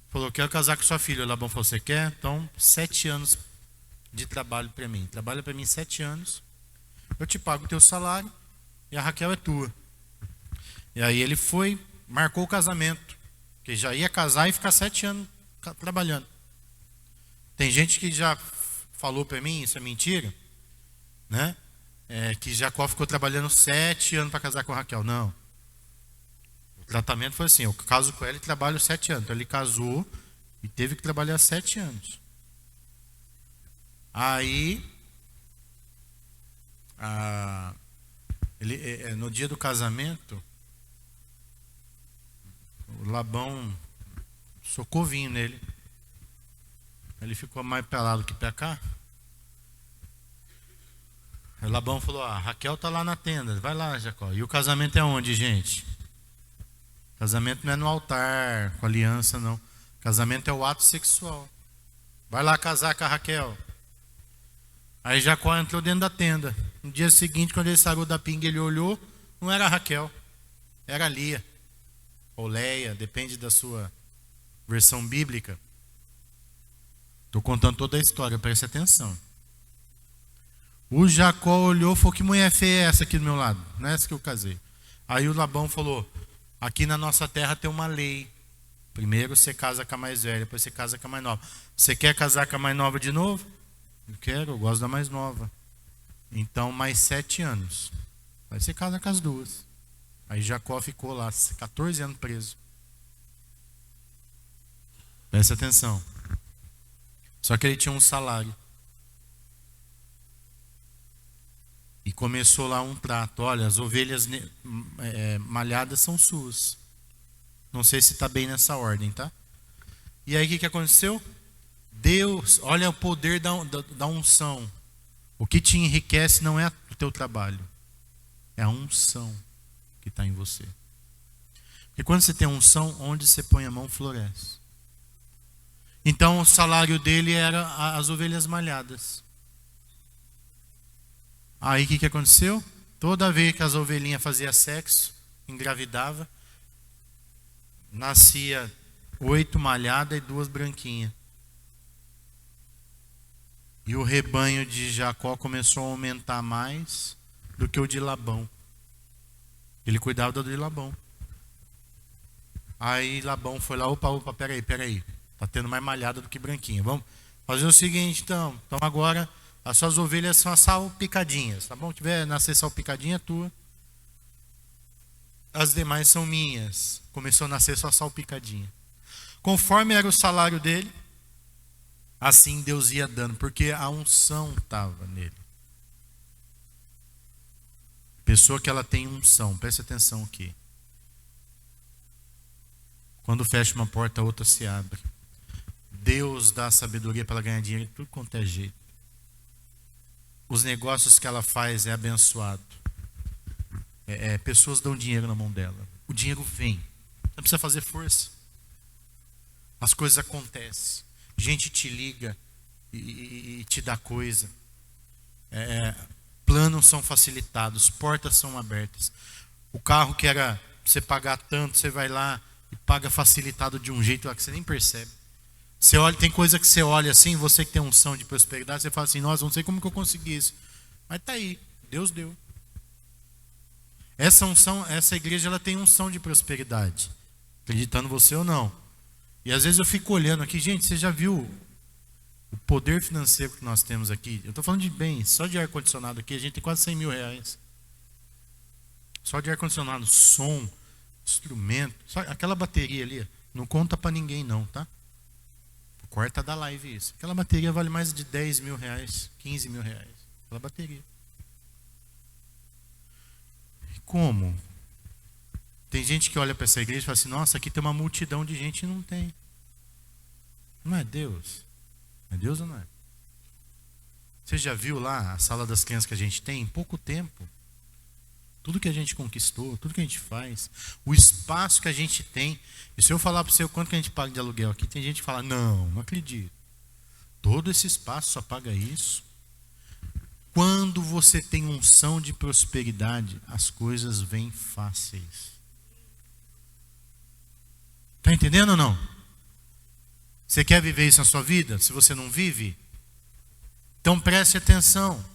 Falou: quero casar com sua filha. O Labão falou: você quer? Então 7 anos de trabalho para mim. Trabalha para mim 7 anos. Eu te pago o teu salário. E a Raquel é tua. E aí ele foi, marcou o casamento. Que já ia casar e ficar 7 anos trabalhando. Tem gente que já falou para mim, isso é mentira, né? Que Jacó ficou trabalhando 7 anos para casar com a Raquel. Não. O tratamento foi assim: eu caso com ela e trabalho 7 anos. Então ele casou e teve que trabalhar 7 anos. Aí no dia do casamento, o Labão socou vinho nele. Ele ficou mais para lá do que para cá. O Labão falou: Raquel está lá na tenda, vai lá, Jacó. E o casamento é onde, gente? Casamento não é no altar, com aliança, não. Casamento é o ato sexual. Vai lá casar com a Raquel. Aí Jacó entrou dentro da tenda. No dia seguinte, quando ele saiu da pinga, ele olhou, não era a Raquel, era a Lia. Ou Leia, depende da sua versão bíblica. Estou contando toda a história, preste atenção. O Jacó olhou e falou: que mulher feia é essa aqui do meu lado? Não é essa que eu casei. Aí o Labão falou: aqui na nossa terra tem uma lei. Primeiro você casa com a mais velha, depois você casa com a mais nova. Você quer casar com a mais nova de novo? Eu quero, eu gosto da mais nova. Então mais 7 anos. Aí você casa com as duas. Aí Jacó ficou lá 14 anos preso. Presta atenção. Só que ele tinha um salário. E começou lá um trato. Olha, as ovelhas malhadas são suas. Não sei se está bem nessa ordem, tá? E aí o que aconteceu? Deus, olha o poder da unção. O que te enriquece não é o teu trabalho. É a unção que está em você. Porque quando você tem unção, onde você põe a mão, floresce. Então o salário dele era as ovelhas malhadas. Aí o que aconteceu? Toda vez que as ovelhinhas faziam sexo, engravidava, nascia 8 malhadas e 2 branquinhas. E o rebanho de Jacó começou a aumentar mais do que o de Labão. Ele cuidava do de Labão. Aí Labão foi lá: opa, peraí. Tá tendo mais malhada do que branquinha. Vamos fazer o seguinte então. Então agora as suas ovelhas são salpicadinhas, tá bom? Tiver nascer salpicadinha, é tua. As demais são minhas. Começou a nascer só salpicadinha. Conforme era o salário dele, assim Deus ia dando, porque a unção estava nele. Pessoa que ela tem unção, preste atenção aqui. Quando fecha uma porta, a outra se abre. Deus dá sabedoria para ela ganhar dinheiro de tudo quanto é jeito. Os negócios que ela faz é abençoado. Pessoas dão dinheiro na mão dela. O dinheiro vem. Não precisa fazer força. As coisas acontecem. Gente te liga e te dá coisa. Planos são facilitados. Portas são abertas. O carro que era você pagar tanto, você vai lá e paga facilitado de um jeito que você nem percebe. Você olha, tem coisa que você olha assim, você que tem unção de prosperidade, você fala assim: nossa, não sei como que eu consegui isso. Mas tá aí, Deus deu. Essa unção, essa igreja, ela tem unção de prosperidade. Acreditando você ou não. E às vezes eu fico olhando aqui, gente, você já viu o poder financeiro que nós temos aqui? Eu estou falando de bens, só de ar-condicionado aqui, a gente tem quase 100 mil reais. Só de ar-condicionado, som, instrumento, só aquela bateria ali, não conta para ninguém não, tá? Corta da live isso. Aquela bateria vale mais de 10 mil reais, 15 mil reais. Aquela bateria. Como? Tem gente que olha para essa igreja e fala assim: nossa, aqui tem uma multidão de gente, e não tem. Não é Deus? É Deus ou não é? Você já viu lá a sala das crianças que a gente tem? Em pouco tempo. Tudo que a gente conquistou, tudo que a gente faz, o espaço que a gente tem. E se eu falar para você o quanto que a gente paga de aluguel aqui, tem gente que fala: não acredito. Todo esse espaço só paga isso. Quando você tem unção de prosperidade, as coisas vêm fáceis. Está entendendo ou não? Você quer viver isso na sua vida? Se você não vive, então preste atenção.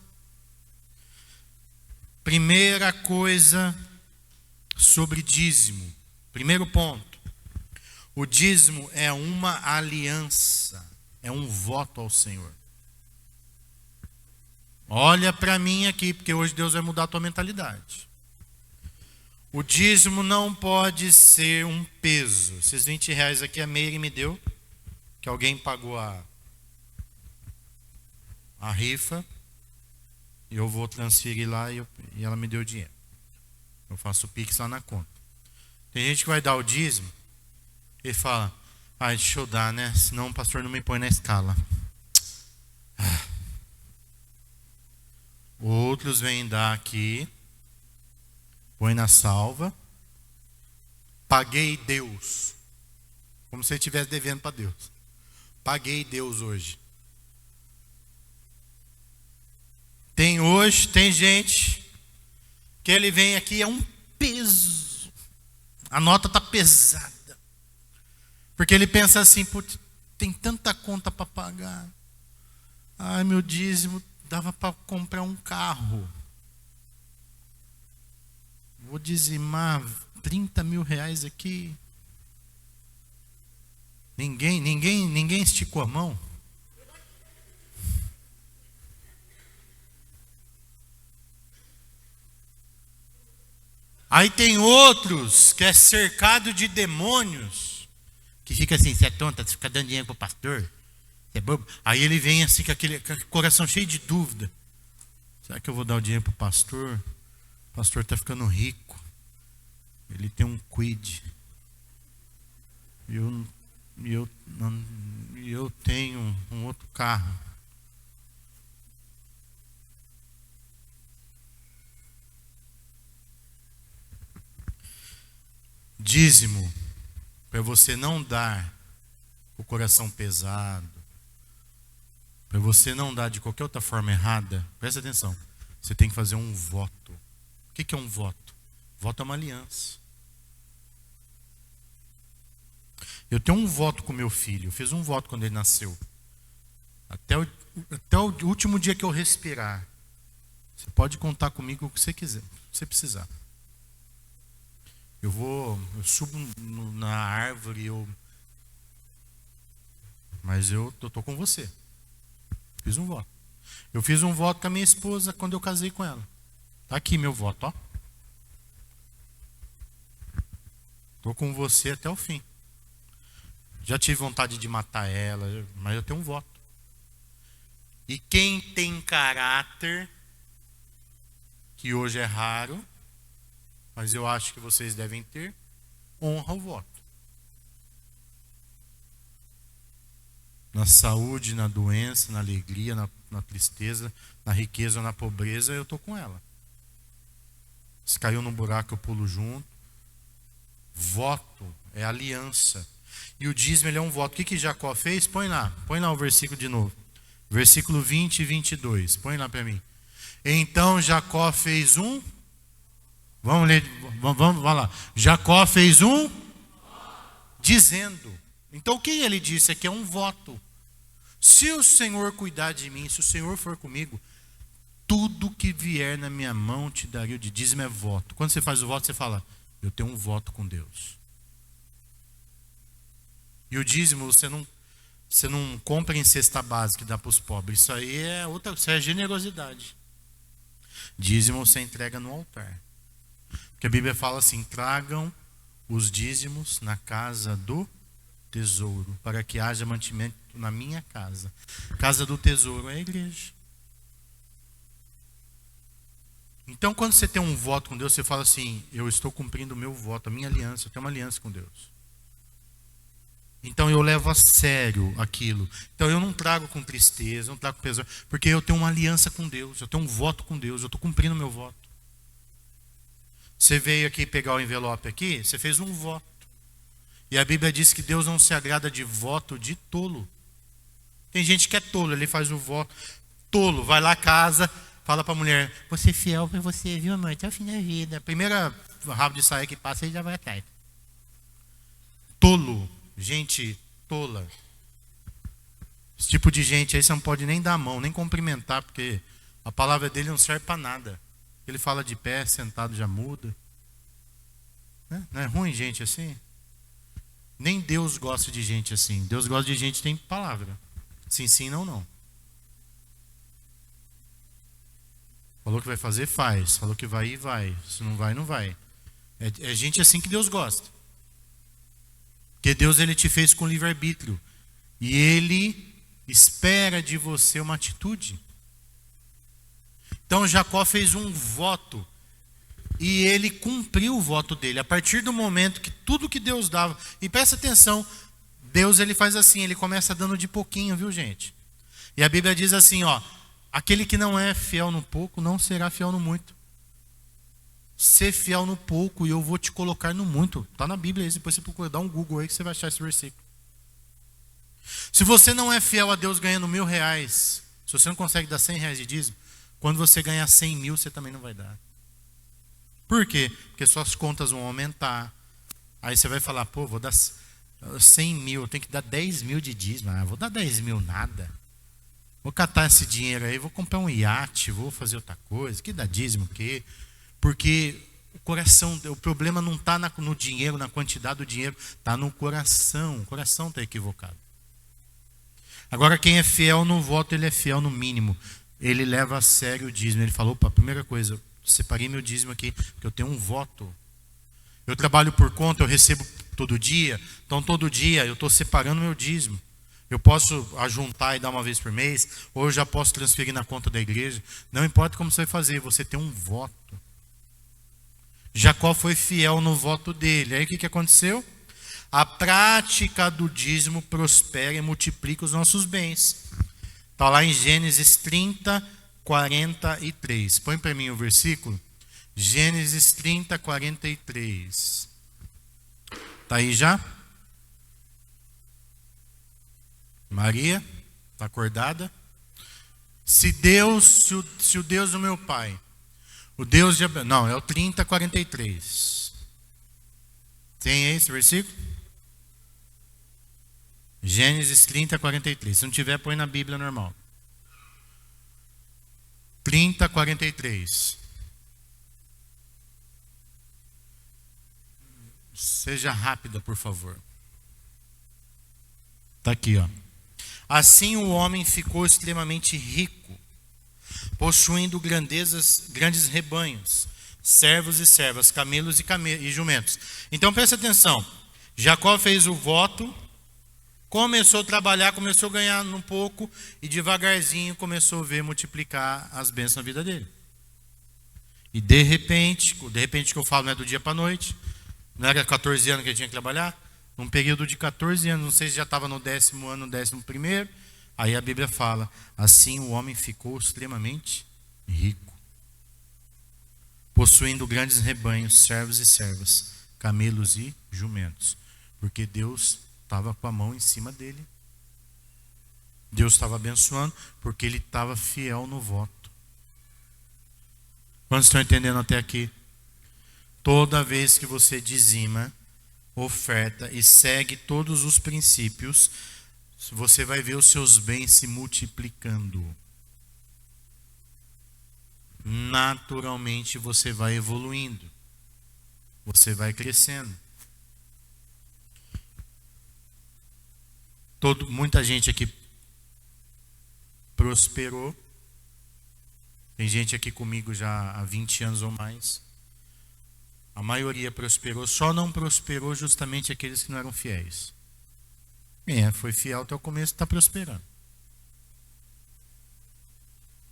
Primeira coisa sobre dízimo. Primeiro ponto. O dízimo é uma aliança. É um voto ao Senhor. Olha para mim aqui, porque hoje Deus vai mudar a tua mentalidade. O dízimo não pode ser um peso. Esses 20 reais aqui a Meire me deu, que alguém pagou a rifa. E eu vou transferir lá e ela me deu o dinheiro. Eu faço o Pix lá na conta. Tem gente que vai dar o dízimo e fala: deixa eu dar, né? Senão o pastor não me põe na escala. Outros vêm dar aqui, põe na salva Paguei Deus. Como se ele estivesse devendo para Deus. Paguei Deus hoje. Tem gente que ele vem aqui, é um peso. A nota está pesada. Porque ele pensa assim, putz, tem tanta conta para pagar. Ai, meu dízimo dava para comprar um carro. Vou dizimar 30 mil reais aqui. Ninguém esticou a mão. Aí tem outros que é cercado de demônios, que fica assim, você é tonta, você fica dando dinheiro para o pastor, você é bobo. Aí ele vem assim com aquele coração cheio de dúvida. Será que eu vou dar o dinheiro para o pastor? O pastor está ficando rico. Ele tem um quid. Eu tenho um outro carro. Dízimo, para você não dar o coração pesado, para você não dar de qualquer outra forma errada, presta atenção, você tem que fazer um voto. O que é um voto? Voto é uma aliança. Eu tenho um voto com meu filho, eu fiz um voto quando ele nasceu. Até o último dia que eu respirar, você pode contar comigo o que você quiser, se você precisar. Eu subo na árvore, mas eu tô com você. Fiz um voto. Eu fiz um voto com a minha esposa quando eu casei com ela. Tá aqui meu voto, ó. Tô com você até o fim. Já tive vontade de matar ela, mas eu tenho um voto. E quem tem caráter, que hoje é raro, mas eu acho que vocês devem ter, honra o voto. Na saúde, na doença, na alegria, na tristeza, na riqueza ou na pobreza, eu estou com ela. Se caiu no buraco, eu pulo junto. Voto é aliança. E o dízimo, ele é um voto. O que Jacó fez? Põe lá o versículo de novo. Versículo 20 e 22. Põe lá para mim. Então Jacó fez um... Vamos ler, vamos lá. Jacó fez um dizendo. Então o que ele disse aqui é um voto. Se o Senhor cuidar de mim, se o Senhor for comigo, tudo que vier na minha mão te daria. De dízimo é voto. Quando você faz o voto, você fala, eu tenho um voto com Deus. E o dízimo, você não compra em cesta básica e dá para os pobres. Isso aí isso é generosidade. Dízimo você entrega no altar. Porque a Bíblia fala assim, tragam os dízimos na casa do tesouro, para que haja mantimento na minha casa. Casa do tesouro é a igreja. Então, quando você tem um voto com Deus, você fala assim, eu estou cumprindo o meu voto, a minha aliança, eu tenho uma aliança com Deus. Então, eu levo a sério aquilo. Então, eu não trago com tristeza, não trago com pesar, porque eu tenho uma aliança com Deus, eu tenho um voto com Deus, eu estou cumprindo o meu voto. Você veio aqui pegar o envelope aqui, você fez um voto. E a Bíblia diz que Deus não se agrada de voto de tolo. Tem gente que é tolo, ele faz o voto. Tolo, vai lá casa, fala para a mulher, você é fiel para você, viu, amor, até o fim da vida. A primeira rabo de saia que passa, ele já vai atrás. Tolo, gente tola. Esse tipo de gente aí você não pode nem dar a mão, nem cumprimentar, porque a palavra dele não serve para nada. Ele fala de pé, sentado já muda. Não é ruim gente assim? Nem Deus gosta de gente assim. Deus gosta de gente que tem palavra. Sim, sim, não, não. Falou que vai fazer, faz. Falou que vai ir, vai. Se não vai, não vai. É gente assim que Deus gosta. Porque Deus, ele te fez com livre-arbítrio. E ele espera de você uma atitude. Então Jacó fez um voto e ele cumpriu o voto dele. A partir do momento que tudo que Deus dava, e presta atenção, Deus ele faz assim, ele começa dando de pouquinho, viu gente? E a Bíblia diz assim, ó, aquele que não é fiel no pouco não será fiel no muito. ser fiel no pouco e eu vou te colocar no muito. Está na Bíblia aí, depois você procura, dá um Google aí que você vai achar esse versículo. Se você não é fiel a Deus ganhando R$1.000, se você não consegue dar R$100 de dízimo, quando você ganhar 100 mil, você também não vai dar. Por quê? Porque suas contas vão aumentar. Aí você vai falar, pô, vou dar 100 mil, eu tenho que dar 10 mil de dízimo. Ah, vou dar 10 mil nada. Vou catar esse dinheiro aí, vou comprar um iate, vou fazer outra coisa. Que dá dízimo, o quê? Porque o problema não está no dinheiro, na quantidade do dinheiro, está no coração. O coração está equivocado. Agora, quem é fiel no voto, ele é fiel no mínimo. Ele leva a sério o dízimo. Ele falou, opa, primeira coisa, eu separei meu dízimo aqui, porque eu tenho um voto. Eu trabalho por conta, eu recebo todo dia. Então, todo dia eu estou separando meu dízimo. Eu posso ajuntar e dar uma vez por mês, ou eu já posso transferir na conta da igreja. Não importa como você vai fazer, você tem um voto. Jacó foi fiel no voto dele. Aí o que aconteceu? A prática do dízimo prospera e multiplica os nossos bens. Está lá em Gênesis 30, 43. Põe para mim o versículo. Gênesis 30, 43. Está aí já? Maria, está acordada? Se o Deus do meu pai, o Deus de Abraão, não, é o 30, 43. Tem esse versículo? Gênesis 30, 43. Se não tiver, põe na Bíblia normal. 30, 43. Seja rápida, por favor. Está aqui, ó. Assim o homem ficou extremamente rico, possuindo grandes rebanhos, servos e servas, camelos e jumentos. Então presta atenção. Jacó fez o voto, começou a trabalhar, começou a ganhar um pouco e devagarzinho começou a ver multiplicar as bênçãos na vida dele. E de repente que eu falo não é do dia para a noite, não era 14 anos que ele tinha que trabalhar, num período de 14 anos, não sei se já estava no 10º ano, no 11º, aí a Bíblia fala, assim o homem ficou extremamente rico, possuindo grandes rebanhos, servos e servas, camelos e jumentos, porque Deus estava com a mão em cima dele. Deus estava abençoando, porque ele estava fiel no voto. Quantos estão entendendo até aqui? Toda vez que você dizima, oferta e segue todos os princípios, você vai ver os seus bens se multiplicando. Naturalmente você vai evoluindo. Você vai crescendo. Muita gente aqui prosperou. Tem gente aqui comigo já há 20 anos ou mais. A maioria prosperou, só não prosperou justamente aqueles que não eram fiéis. Quem foi fiel até o começo está prosperando.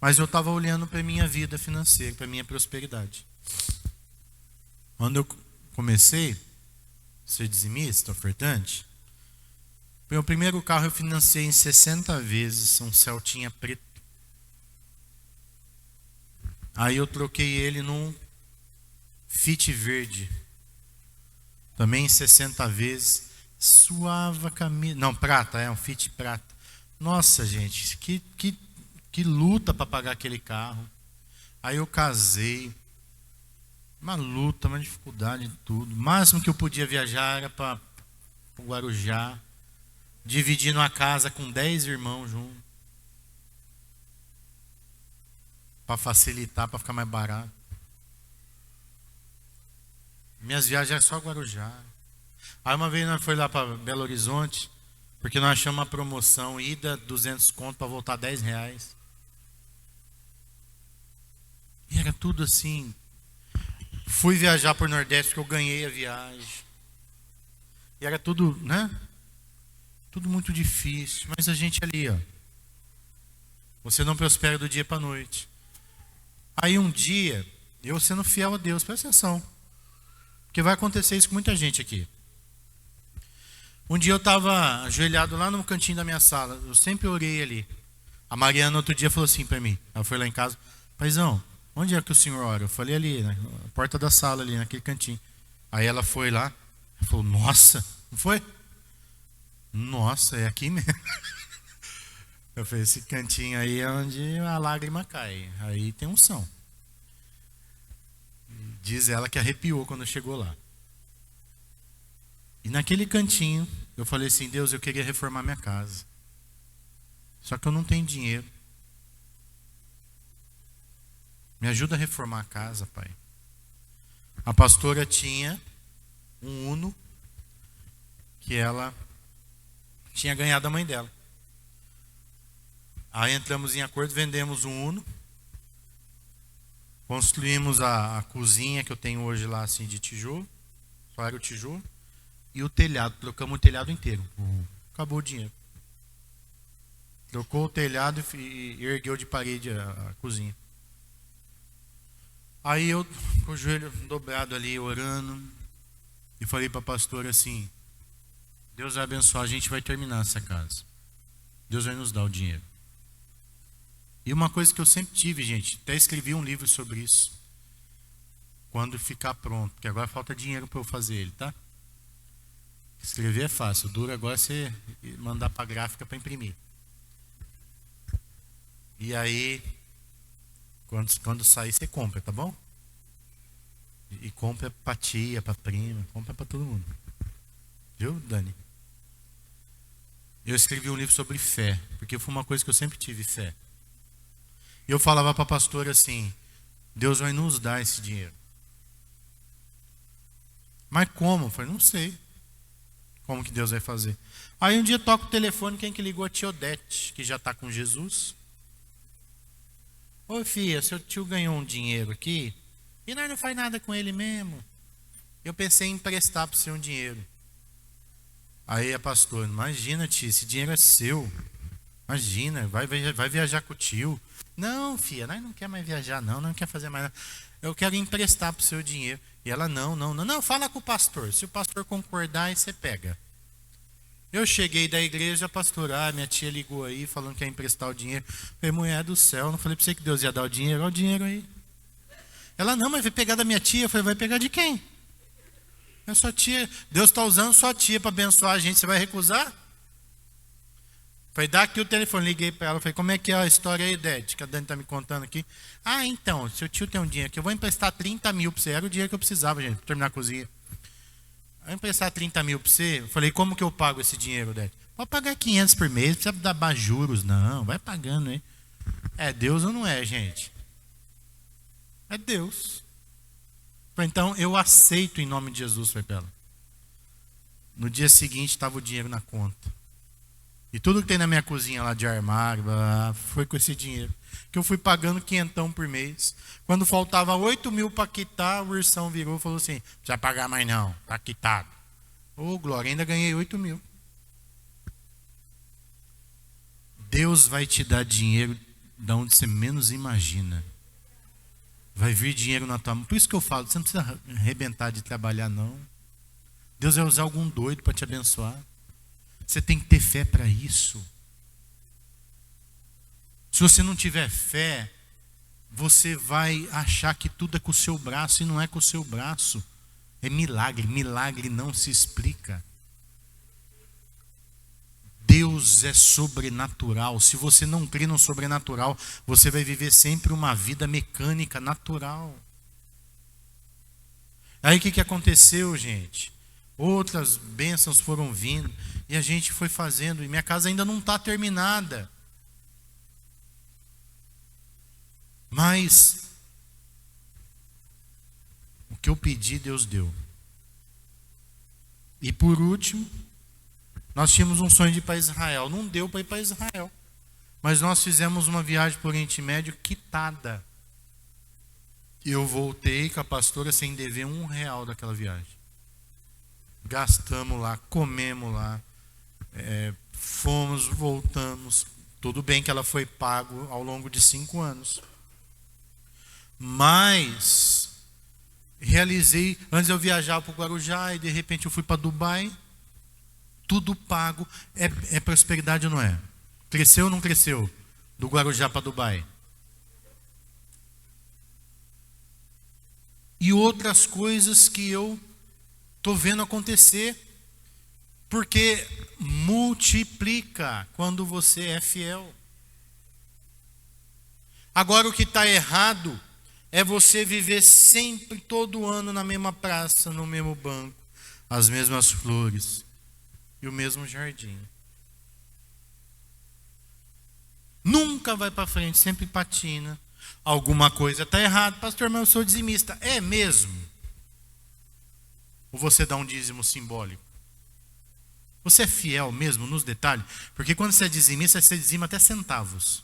Mas eu estava olhando para a minha vida financeira, para a minha prosperidade. Quando eu comecei a ser dizimista, ofertante, meu primeiro carro eu financei em 60 vezes, um Celtinha preto. Aí eu troquei ele num Fit verde, também 60 vezes, suava camisa, não, prata, é um Fit prata. Nossa, gente, que luta para pagar aquele carro. Aí eu casei, uma luta, uma dificuldade em tudo. O máximo que eu podia viajar era para o Guarujá, dividindo a casa com 10 irmãos juntos, para facilitar, para ficar mais barato. Minhas viagens eram só Guarujá. Aí uma vez nós fomos lá para Belo Horizonte, porque nós achamos uma promoção, ida 200 conto para voltar R$10. E era tudo assim. Fui viajar por Nordeste porque eu ganhei a viagem. E era tudo, né? Tudo muito difícil. Mas a gente ali, ó. Você não prospera do dia para a noite. Aí um dia, eu sendo fiel a Deus, presta atenção. Porque vai acontecer isso com muita gente aqui. Um dia eu estava ajoelhado lá no cantinho da minha sala. Eu sempre orei ali. A Mariana outro dia falou assim para mim. Ela foi lá em casa. Paizão, onde é que o senhor ora? Eu falei ali, na porta da sala, ali, naquele cantinho. Aí ela foi lá, falou, nossa, não foi? Nossa, é aqui mesmo. Eu falei, esse cantinho aí é onde a lágrima cai. Aí tem unção. Diz ela que arrepiou quando chegou lá. E naquele cantinho, eu falei assim, Deus, eu queria reformar minha casa. Só que eu não tenho dinheiro. Me ajuda a reformar a casa, Pai. A pastora tinha um Uno que ela tinha ganhado da mãe dela. Aí entramos em acordo, vendemos um Uno, construímos a cozinha que eu tenho hoje lá assim de tijolo, só era o tijolo, e o telhado, trocamos o telhado inteiro. Acabou o dinheiro. Trocou o telhado e ergueu de parede a cozinha. Aí eu, com o joelho dobrado ali, orando, e falei para a pastora assim, Deus vai abençoar, a gente vai terminar essa casa. Deus vai nos dar o dinheiro. E uma coisa que eu sempre tive, gente, até escrevi um livro sobre isso. Quando ficar pronto, porque agora falta dinheiro para eu fazer ele, tá? Escrever é fácil, o duro agora é você mandar para a gráfica para imprimir. E aí, quando sair, você compra, tá bom? E compra para tia, para prima, compra para todo mundo. Viu, Dani? Eu escrevi um livro sobre fé, porque foi uma coisa que eu sempre tive, fé. E eu falava para a pastora assim, Deus vai nos dar esse dinheiro. Mas como? Eu falei, não sei. Como que Deus vai fazer? Aí um dia toca o telefone, quem que ligou? A tia Odete, que já está com Jesus. Ô filha, seu tio ganhou um dinheiro aqui, e nós não faz nada com ele mesmo. Eu pensei em emprestar para você um dinheiro. Aí a pastora, imagina tia, esse dinheiro é seu. Imagina, vai viajar com o tio. Não, filha, nós não quer mais viajar não quer fazer mais nada. Eu quero emprestar para o seu dinheiro. E ela, não, fala com o pastor. Se o pastor concordar, aí você pega. Eu cheguei da igreja, pastor, minha tia ligou aí, falando que ia emprestar o dinheiro. Eu falei, mulher do céu, não falei para você que Deus ia dar o dinheiro? Olha o dinheiro aí. Ela, não, mas vai pegar da minha tia. Eu falei, vai pegar de quem? É sua tia. Deus está usando sua tia para abençoar a gente, você vai recusar? Falei, dá aqui o telefone, liguei para ela, falei, como é que é a história aí, Dede, que a Dani está me contando aqui. Então, seu tio tem um dinheiro aqui, eu vou emprestar 30 mil para você, era o dinheiro que eu precisava, gente, para terminar a cozinha. Eu vou emprestar 30 mil para você, eu falei, como que eu pago esse dinheiro, Dede? Pode pagar 500 por mês, não precisa dar bajuros, não, vai pagando aí. É Deus ou não é, gente? É Deus. Falei, então, eu aceito em nome de Jesus, foi para ela. No dia seguinte, estava o dinheiro na conta. E tudo que tem na minha cozinha lá de armário, foi com esse dinheiro. Que eu fui pagando 500 por mês. Quando faltava 8 mil para quitar, o Ursão virou e falou assim, não precisa pagar mais não, está quitado. Ô, glória, ainda ganhei 8 mil. Deus vai te dar dinheiro de onde você menos imagina. Vai vir dinheiro na tua mão. Por isso que eu falo, você não precisa arrebentar de trabalhar não. Deus vai usar algum doido para te abençoar. Você tem que ter fé para isso. Se você não tiver fé, você vai achar que tudo é com o seu braço e não é com o seu braço. É milagre, milagre não se explica. Deus é sobrenatural. Se você não crê no sobrenatural, você vai viver sempre uma vida mecânica, natural. Aí o que aconteceu, gente? Outras bênçãos foram vindo e a gente foi fazendo, e minha casa ainda não está terminada. Mas o que eu pedi, Deus deu. E por último, nós tínhamos um sonho de ir para Israel. Não deu para ir para Israel. Mas nós fizemos uma viagem para o Oriente Médio quitada. E eu voltei com a pastora sem dever R$1 daquela viagem. Gastamos lá, comemos lá, fomos, voltamos. Tudo bem que ela foi pago ao longo de 5 anos. Mas realizei, antes eu viajava para o Guarujá e de repente eu fui para Dubai. Tudo pago. É prosperidade ou não é? Cresceu ou não cresceu? Do Guarujá para Dubai. e outras coisas que eu estou vendo acontecer, porque multiplica quando você é fiel. Agora, o que está errado é você viver sempre, todo ano, na mesma praça, no mesmo banco, as mesmas flores e o mesmo jardim. Nunca vai para frente, sempre patina. Alguma coisa está errada. Pastor, mas eu sou dizimista. É mesmo? Ou você dá um dízimo simbólico? Você é fiel mesmo nos detalhes? Porque quando você é dizimista, você dizima até centavos.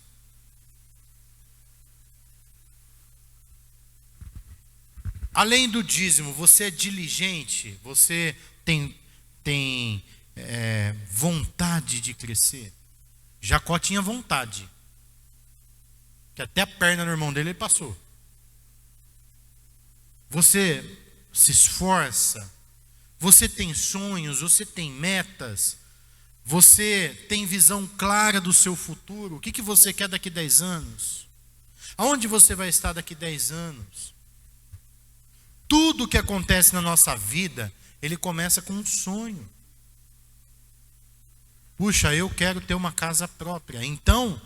Além do dízimo, você é diligente? Você tem vontade de crescer? Jacó tinha vontade. Que até a perna do irmão dele ele passou. Você se esforça? Você tem sonhos? Você tem metas? Você tem visão clara do seu futuro? O que você quer daqui 10 anos? Aonde você vai estar daqui 10 anos? Tudo que acontece na nossa vida, ele começa com um sonho. Puxa, eu quero ter uma casa própria. Então,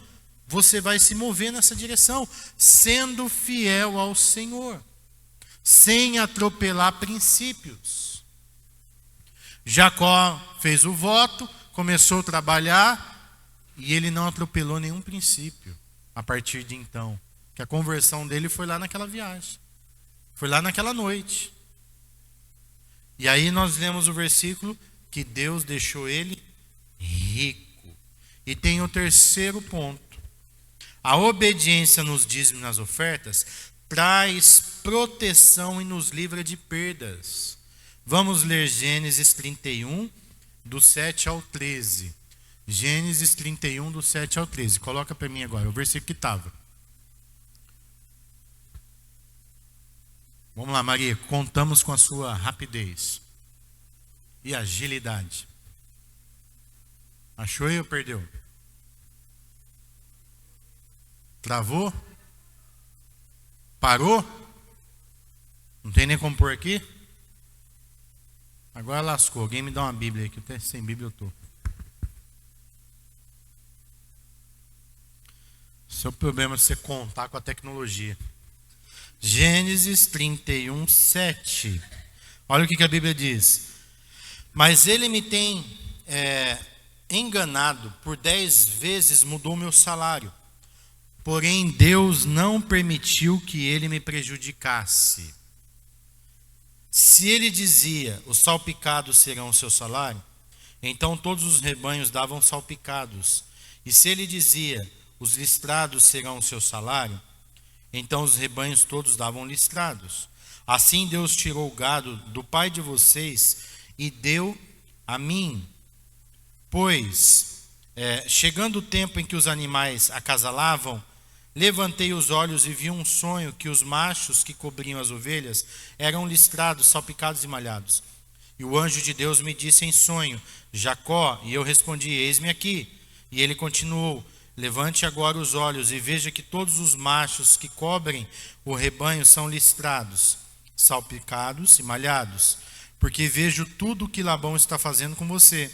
você vai se mover nessa direção, sendo fiel ao Senhor, sem atropelar princípios. Jacó fez o voto, começou a trabalhar, e ele não atropelou nenhum princípio a partir de então. Que a conversão dele foi lá naquela viagem. Foi lá naquela noite. E aí nós lemos o versículo que Deus deixou ele rico. E tem o terceiro ponto. A obediência nos dízimos e nas ofertas traz proteção e nos livra de perdas. Vamos ler Gênesis 31, do 7 ao 13. Gênesis 31, do 7 ao 13. Coloca para mim agora, o versículo que estava. Vamos lá, Maria, contamos com a sua rapidez e agilidade. Achou aí ou perdeu? Travou? Parou? Não tem nem como pôr aqui? Agora lascou. Alguém me dá uma Bíblia aqui. Até sem Bíblia eu estou. Seu problema é você contar com a tecnologia. Gênesis 31, 7. Olha o que a Bíblia diz. Mas ele me tem enganado, por 10 vezes mudou meu salário. Porém, Deus não permitiu que ele me prejudicasse. Se ele dizia, os salpicados serão o seu salário, então todos os rebanhos davam salpicados. E se ele dizia, os listrados serão o seu salário, então os rebanhos todos davam listrados. Assim Deus tirou o gado do pai de vocês e deu a mim. Pois, chegando o tempo em que os animais acasalavam, levantei os olhos e vi um sonho que os machos que cobriam as ovelhas eram listrados, salpicados e malhados. E o anjo de Deus me disse em sonho, Jacó, e eu respondi, eis-me aqui. E ele continuou, levante agora os olhos e veja que todos os machos que cobrem o rebanho são listrados, salpicados e malhados, porque vejo tudo o que Labão está fazendo com você.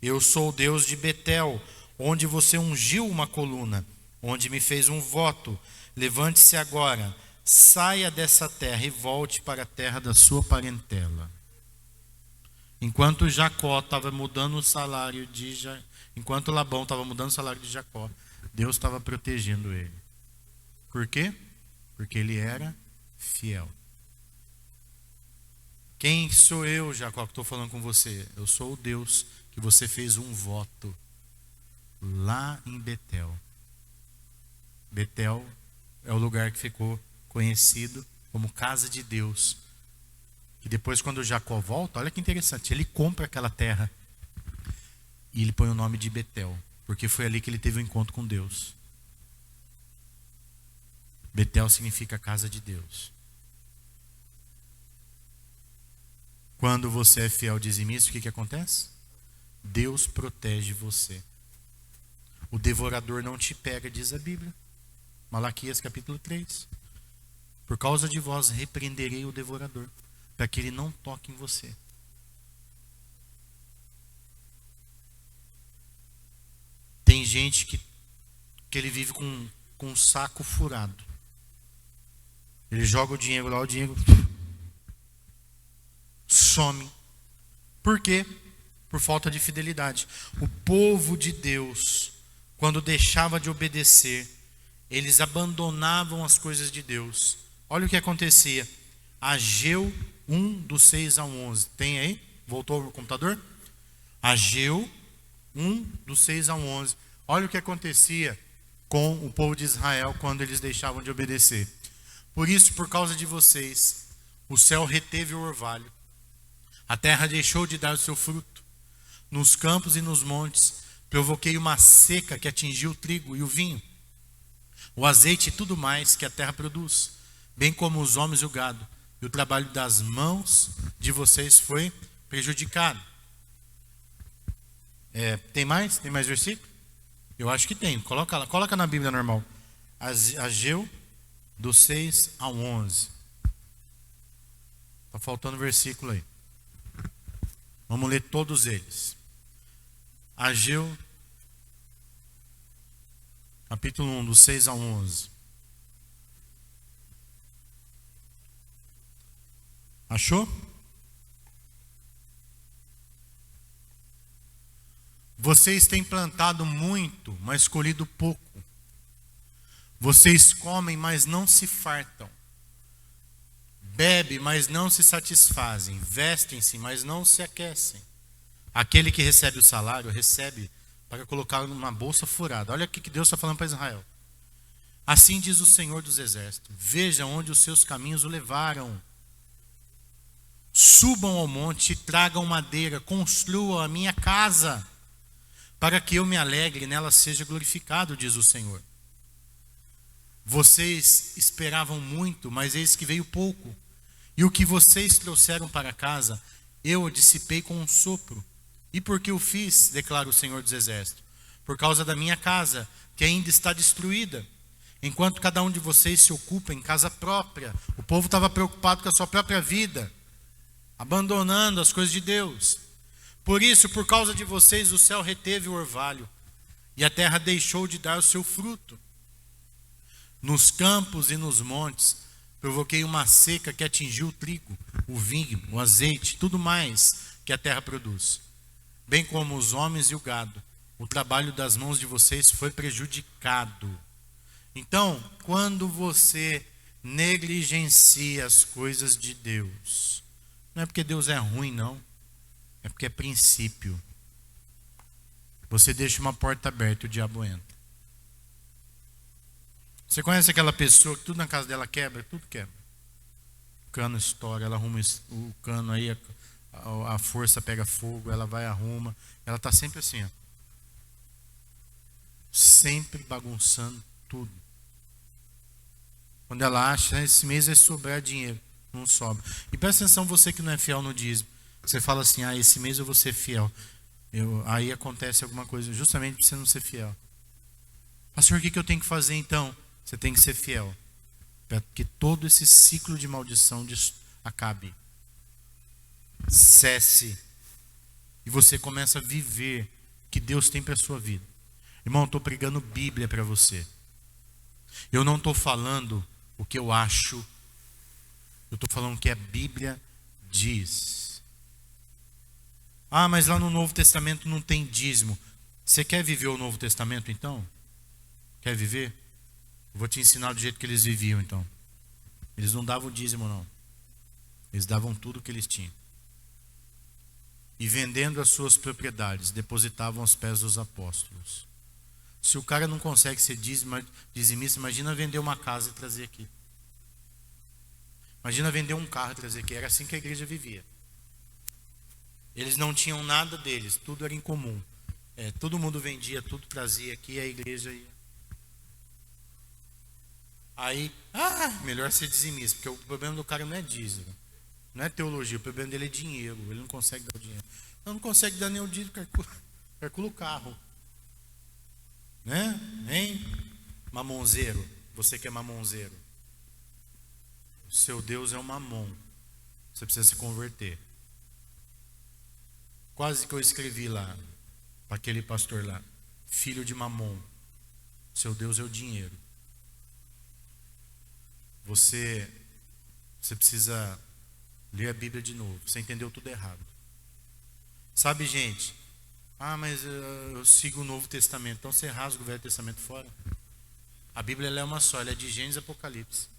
Eu sou o Deus de Betel, onde você ungiu uma coluna, onde me fez um voto. Levante-se agora, saia dessa terra e volte para a terra da sua parentela. Enquanto Jacó estava mudando o salário enquanto Labão estava mudando o salário de Jacó, Deus estava protegendo ele. Por quê? Porque ele era fiel. Quem sou eu, Jacó, que estou falando com você? Eu sou o Deus que você fez um voto lá em Betel. Betel é o lugar que ficou conhecido como casa de Deus. E depois, quando Jacó volta, olha que interessante, ele compra aquela terra e ele põe o nome de Betel, porque foi ali que ele teve o encontro com Deus. Betel significa casa de Deus. Quando você é fiel dizimista, o que acontece? Deus protege você. O devorador não te pega, diz a Bíblia. Malaquias capítulo 3. Por causa de vós repreenderei o devorador, para que ele não toque em você. Tem gente que ele vive com um saco furado. Ele joga o dinheiro lá, o dinheiro some. Por quê? Por falta de fidelidade. O povo de Deus, quando deixava de obedecer, eles abandonavam as coisas de Deus. Olha o que acontecia. Ageu 1, do 6 ao 11. Tem aí? Voltou o computador? Ageu 1, do 6 ao 11. Olha o que acontecia com o povo de Israel quando eles deixavam de obedecer. Por isso, por causa de vocês, o céu reteve o orvalho. A terra deixou de dar o seu fruto. Nos campos e nos montes, provoquei uma seca que atingiu o trigo e o vinho, o azeite e tudo mais que a terra produz, bem como os homens e o gado. E o trabalho das mãos de vocês foi prejudicado. Tem mais? Tem mais versículo? Eu acho que tem. Coloca lá, coloca na Bíblia normal. Ageu, do 6 ao 11. Está faltando versículo aí. Vamos ler todos eles. Ageu, capítulo 1, do 6 ao 11. Achou? Vocês têm plantado muito, mas colhido pouco. Vocês comem, mas não se fartam. Bebem, mas não se satisfazem. Vestem-se, mas não se aquecem. Aquele que recebe o salário, recebe para colocar numa bolsa furada. Olha o que Deus está falando para Israel. Assim diz o Senhor dos Exércitos: veja onde os seus caminhos o levaram. Subam ao monte e tragam madeira, construam a minha casa, para que eu me alegre e nela seja glorificado, diz o Senhor. Vocês esperavam muito, mas eis que veio pouco. E o que vocês trouxeram para casa, eu o dissipei com um sopro. E por que o fiz, declara o Senhor dos Exércitos? Por causa da minha casa, que ainda está destruída. Enquanto cada um de vocês se ocupa em casa própria. O povo estava preocupado com a sua própria vida, abandonando as coisas de Deus. Por isso, por causa de vocês, o céu reteve o orvalho, e a terra deixou de dar o seu fruto. Nos campos e nos montes, provoquei uma seca que atingiu o trigo, o vinho, o azeite, tudo mais que a terra produz. Bem como os homens e o gado, o trabalho das mãos de vocês foi prejudicado. Então, quando você negligencia as coisas de Deus, não é porque Deus é ruim, não. É porque é princípio. Você deixa uma porta aberta e o diabo entra. Você conhece aquela pessoa que tudo na casa dela quebra? Tudo quebra. O cano estoura, ela arruma o cano aí, a força pega fogo, ela vai e arruma. Ela está sempre assim, ó. Sempre bagunçando tudo. Quando ela acha, esse mês vai sobrar dinheiro. Não sobra. E presta atenção, você que não é fiel no dízimo. Você fala assim, esse mês eu vou ser fiel. Aí acontece alguma coisa, justamente para você não ser fiel. Pastor, o que eu tenho que fazer então? Você tem que ser fiel, para que todo esse ciclo de maldição acabe. Cesse. E você começa a viver o que Deus tem para a sua vida. Irmão, eu estou pregando Bíblia para você. Eu não estou falando o que eu acho. Eu estou falando o que a Bíblia diz. Mas lá no Novo Testamento não tem dízimo. Você quer viver o Novo Testamento então? Quer viver? Eu vou te ensinar do jeito que eles viviam então. Eles não davam dízimo não. Eles davam tudo o que eles tinham. E vendendo as suas propriedades, depositavam aos pés dos apóstolos. Se o cara não consegue ser dizimista, imagina vender uma casa e trazer aqui. Imagina vender um carro e trazer aqui. Era assim que a igreja vivia. Eles não tinham nada deles, tudo era em comum. Todo mundo vendia, tudo trazia aqui e a igreja ia. Aí, melhor ser dizimista, porque o problema do cara não é dízimo, não é teologia, o problema dele é dinheiro, ele não consegue dar o dinheiro. Não consegue dar nem o dízimo, calcula o carro. Né? Hein? Mamonzeiro, você que é mamonzeiro. seu Deus é o Mamon. Você precisa se converter. Quase que eu escrevi lá, para aquele pastor lá, filho de Mamon, seu Deus é o dinheiro. Você precisa ler a Bíblia de novo, você entendeu tudo errado. Sabe, gente, mas eu sigo o Novo Testamento, então você rasga o Velho Testamento fora. A Bíblia ela é uma só, ela é de Gênesis e Apocalipse.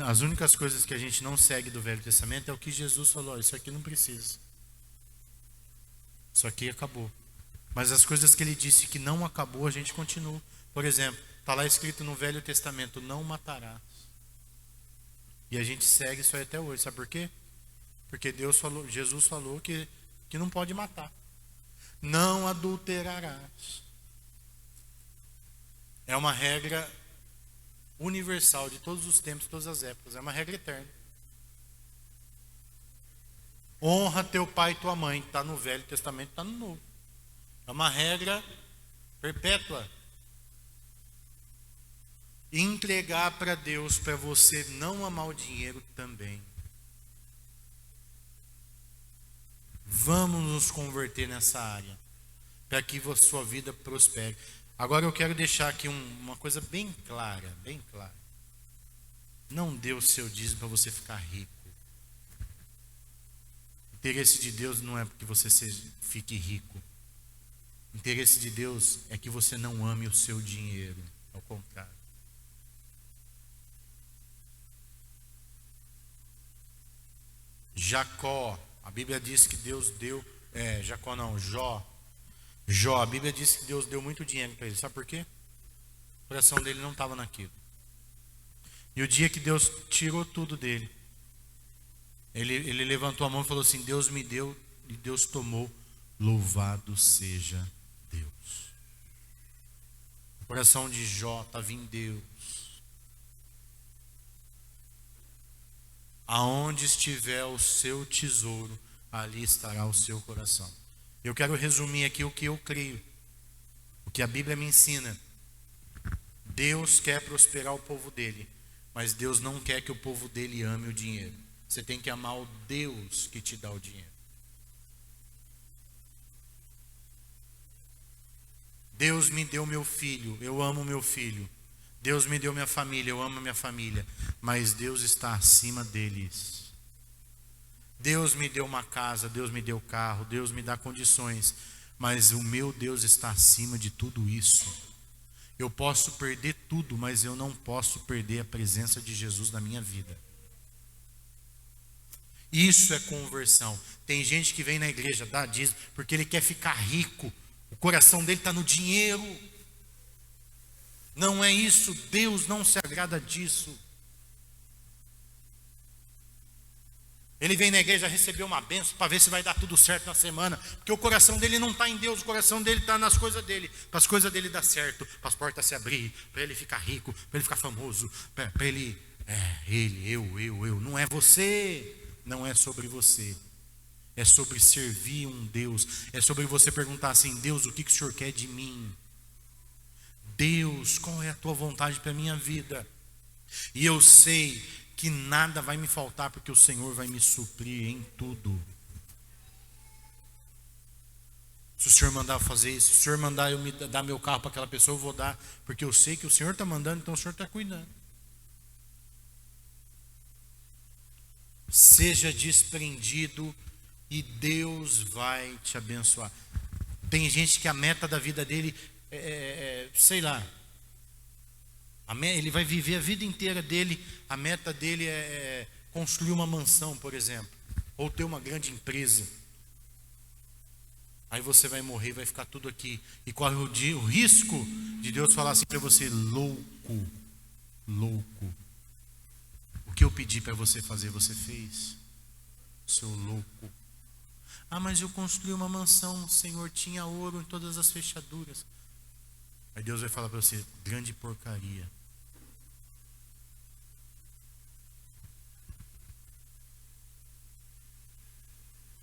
As únicas coisas que a gente não segue do Velho Testamento é o que Jesus falou, isso aqui não precisa. Isso aqui acabou. Mas as coisas que ele disse que não acabou, a gente continua. Por exemplo, está lá escrito no Velho Testamento, não matarás. E a gente segue isso aí até hoje, sabe por quê? Porque Jesus falou que não pode matar. Não adulterarás. É uma regra universal de todos os tempos, todas as épocas. É uma regra eterna. Honra teu pai e tua mãe. Está no Velho Testamento, está no Novo. É uma regra perpétua. Entregar para Deus, para você não amar o dinheiro também. Vamos nos converter nessa área, para que a sua vida prospere. Agora eu quero deixar aqui uma coisa bem clara, bem clara. Não dê o seu dízimo para você ficar rico. O interesse de Deus não é que você fique rico. O interesse de Deus é que você não ame o seu dinheiro. Ao contrário. Jacó, a Bíblia diz que Deus deu, Jó, a Bíblia diz que Deus deu muito dinheiro para ele, sabe por quê? O coração dele não estava naquilo. E o dia que Deus tirou tudo dele, ele levantou a mão e falou assim, Deus me deu e Deus tomou, louvado seja Deus. O coração de Jó estava em Deus. Aonde estiver o seu tesouro, ali estará o seu coração. Eu quero resumir aqui o que eu creio, o que a Bíblia me ensina. Deus quer prosperar o povo dele, mas Deus não quer que o povo dele ame o dinheiro. Você tem que amar o Deus que te dá o dinheiro. Deus me deu meu filho, eu amo meu filho. Deus me deu minha família, eu amo minha família, mas Deus está acima deles. Deus me deu uma casa, Deus me deu carro, Deus me dá condições, mas o meu Deus está acima de tudo isso. Eu posso perder tudo, mas eu não posso perder a presença de Jesus na minha vida. Isso é conversão. Tem gente que vem na igreja, dá dízimo, porque ele quer ficar rico, o coração dele está no dinheiro. Não é isso, Deus não se agrada disso. Ele vem na igreja receber uma bênção para ver se vai dar tudo certo na semana, porque o coração dele não está em Deus, o coração dele está nas coisas dele, para as coisas dele dar certo, para as portas se abrir, para ele ficar rico, para ele ficar famoso, para ele, eu, não é você, não é sobre você, é sobre servir um Deus, é sobre você perguntar assim, Deus, o que o Senhor quer de mim? Deus, qual é a tua vontade para a minha vida? E eu sei que nada vai me faltar, porque o Senhor vai me suprir em tudo. Se o Senhor mandar eu fazer isso, se o Senhor mandar eu dar meu carro para aquela pessoa, eu vou dar, porque eu sei que o Senhor está mandando, então o Senhor está cuidando. Seja desprendido e Deus vai te abençoar. Tem gente que a meta da vida dele sei lá, ele vai viver a vida inteira dele, a meta dele é construir uma mansão, por exemplo, ou ter uma grande empresa. Aí você vai morrer, vai ficar tudo aqui, e corre o risco de Deus falar assim para você, louco, o que eu pedi para você fazer, você fez, seu louco. Mas eu construí uma mansão, o Senhor tinha ouro em todas as fechaduras. Aí Deus vai falar para você, grande porcaria.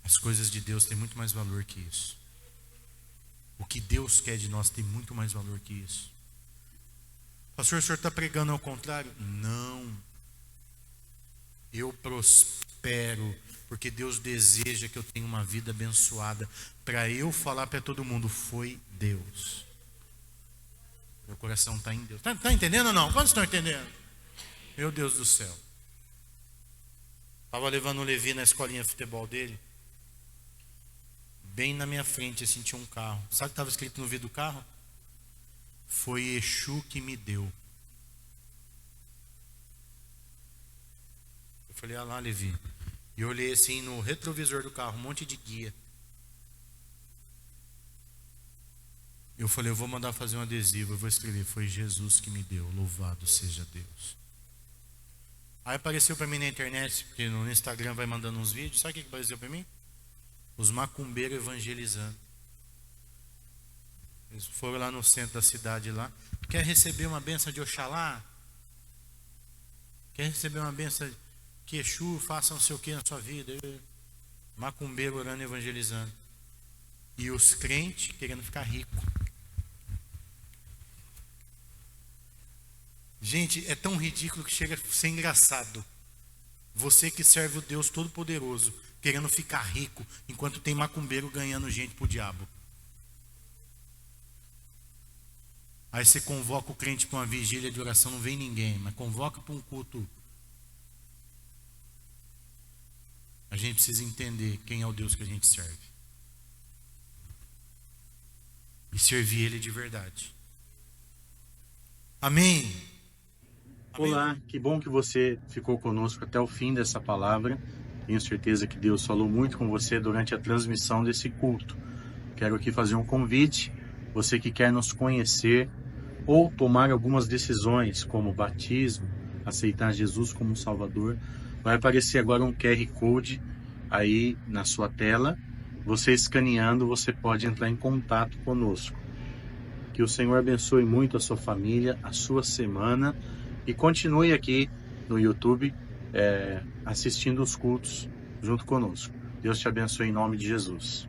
As coisas de Deus têm muito mais valor que isso. O que Deus quer de nós tem muito mais valor que isso. Pastor, o senhor está pregando ao contrário? Não. Eu prospero, porque Deus deseja que eu tenha uma vida abençoada. Para eu falar para todo mundo, foi Deus. Meu coração está em Deus. Está entendendo ou não? Quantos estão entendendo? Meu Deus do céu. Estava levando o Levi na escolinha de futebol dele. Bem na minha frente, eu senti um carro. Sabe o que estava escrito no vidro do carro? Foi Exu que me deu. Eu falei, lá, Levi. E eu olhei assim no retrovisor do carro, um monte de guia. Eu falei, eu vou mandar fazer um adesivo, eu vou escrever, foi Jesus que me deu, louvado seja Deus. Aí apareceu para mim na internet, porque no Instagram vai mandando uns vídeos, sabe o que apareceu para mim? Os macumbeiros evangelizando. Eles foram lá no centro da cidade lá. Quer receber uma benção de Oxalá? Quer receber uma benção que Exu faça não sei o que na sua vida? Macumbeiro orando e evangelizando. E os crentes querendo ficar ricos. Gente, é tão ridículo que chega a ser engraçado. Você que serve o Deus Todo-Poderoso, querendo ficar rico, enquanto tem macumbeiro ganhando gente pro diabo. Aí você convoca o crente para uma vigília de oração, não vem ninguém, mas convoca para um culto. A gente precisa entender quem é o Deus que a gente serve. E servir Ele de verdade. Amém? Olá, que bom que você ficou conosco até o fim dessa palavra. Tenho certeza que Deus falou muito com você durante a transmissão desse culto. Quero aqui fazer um convite. Você que quer nos conhecer ou tomar algumas decisões, como batismo, aceitar Jesus como Salvador, vai aparecer agora um QR Code aí na sua tela. Você escaneando, você pode entrar em contato conosco. Que o Senhor abençoe muito a sua família, a sua semana, e continue aqui no YouTube assistindo os cultos junto conosco. Deus te abençoe em nome de Jesus.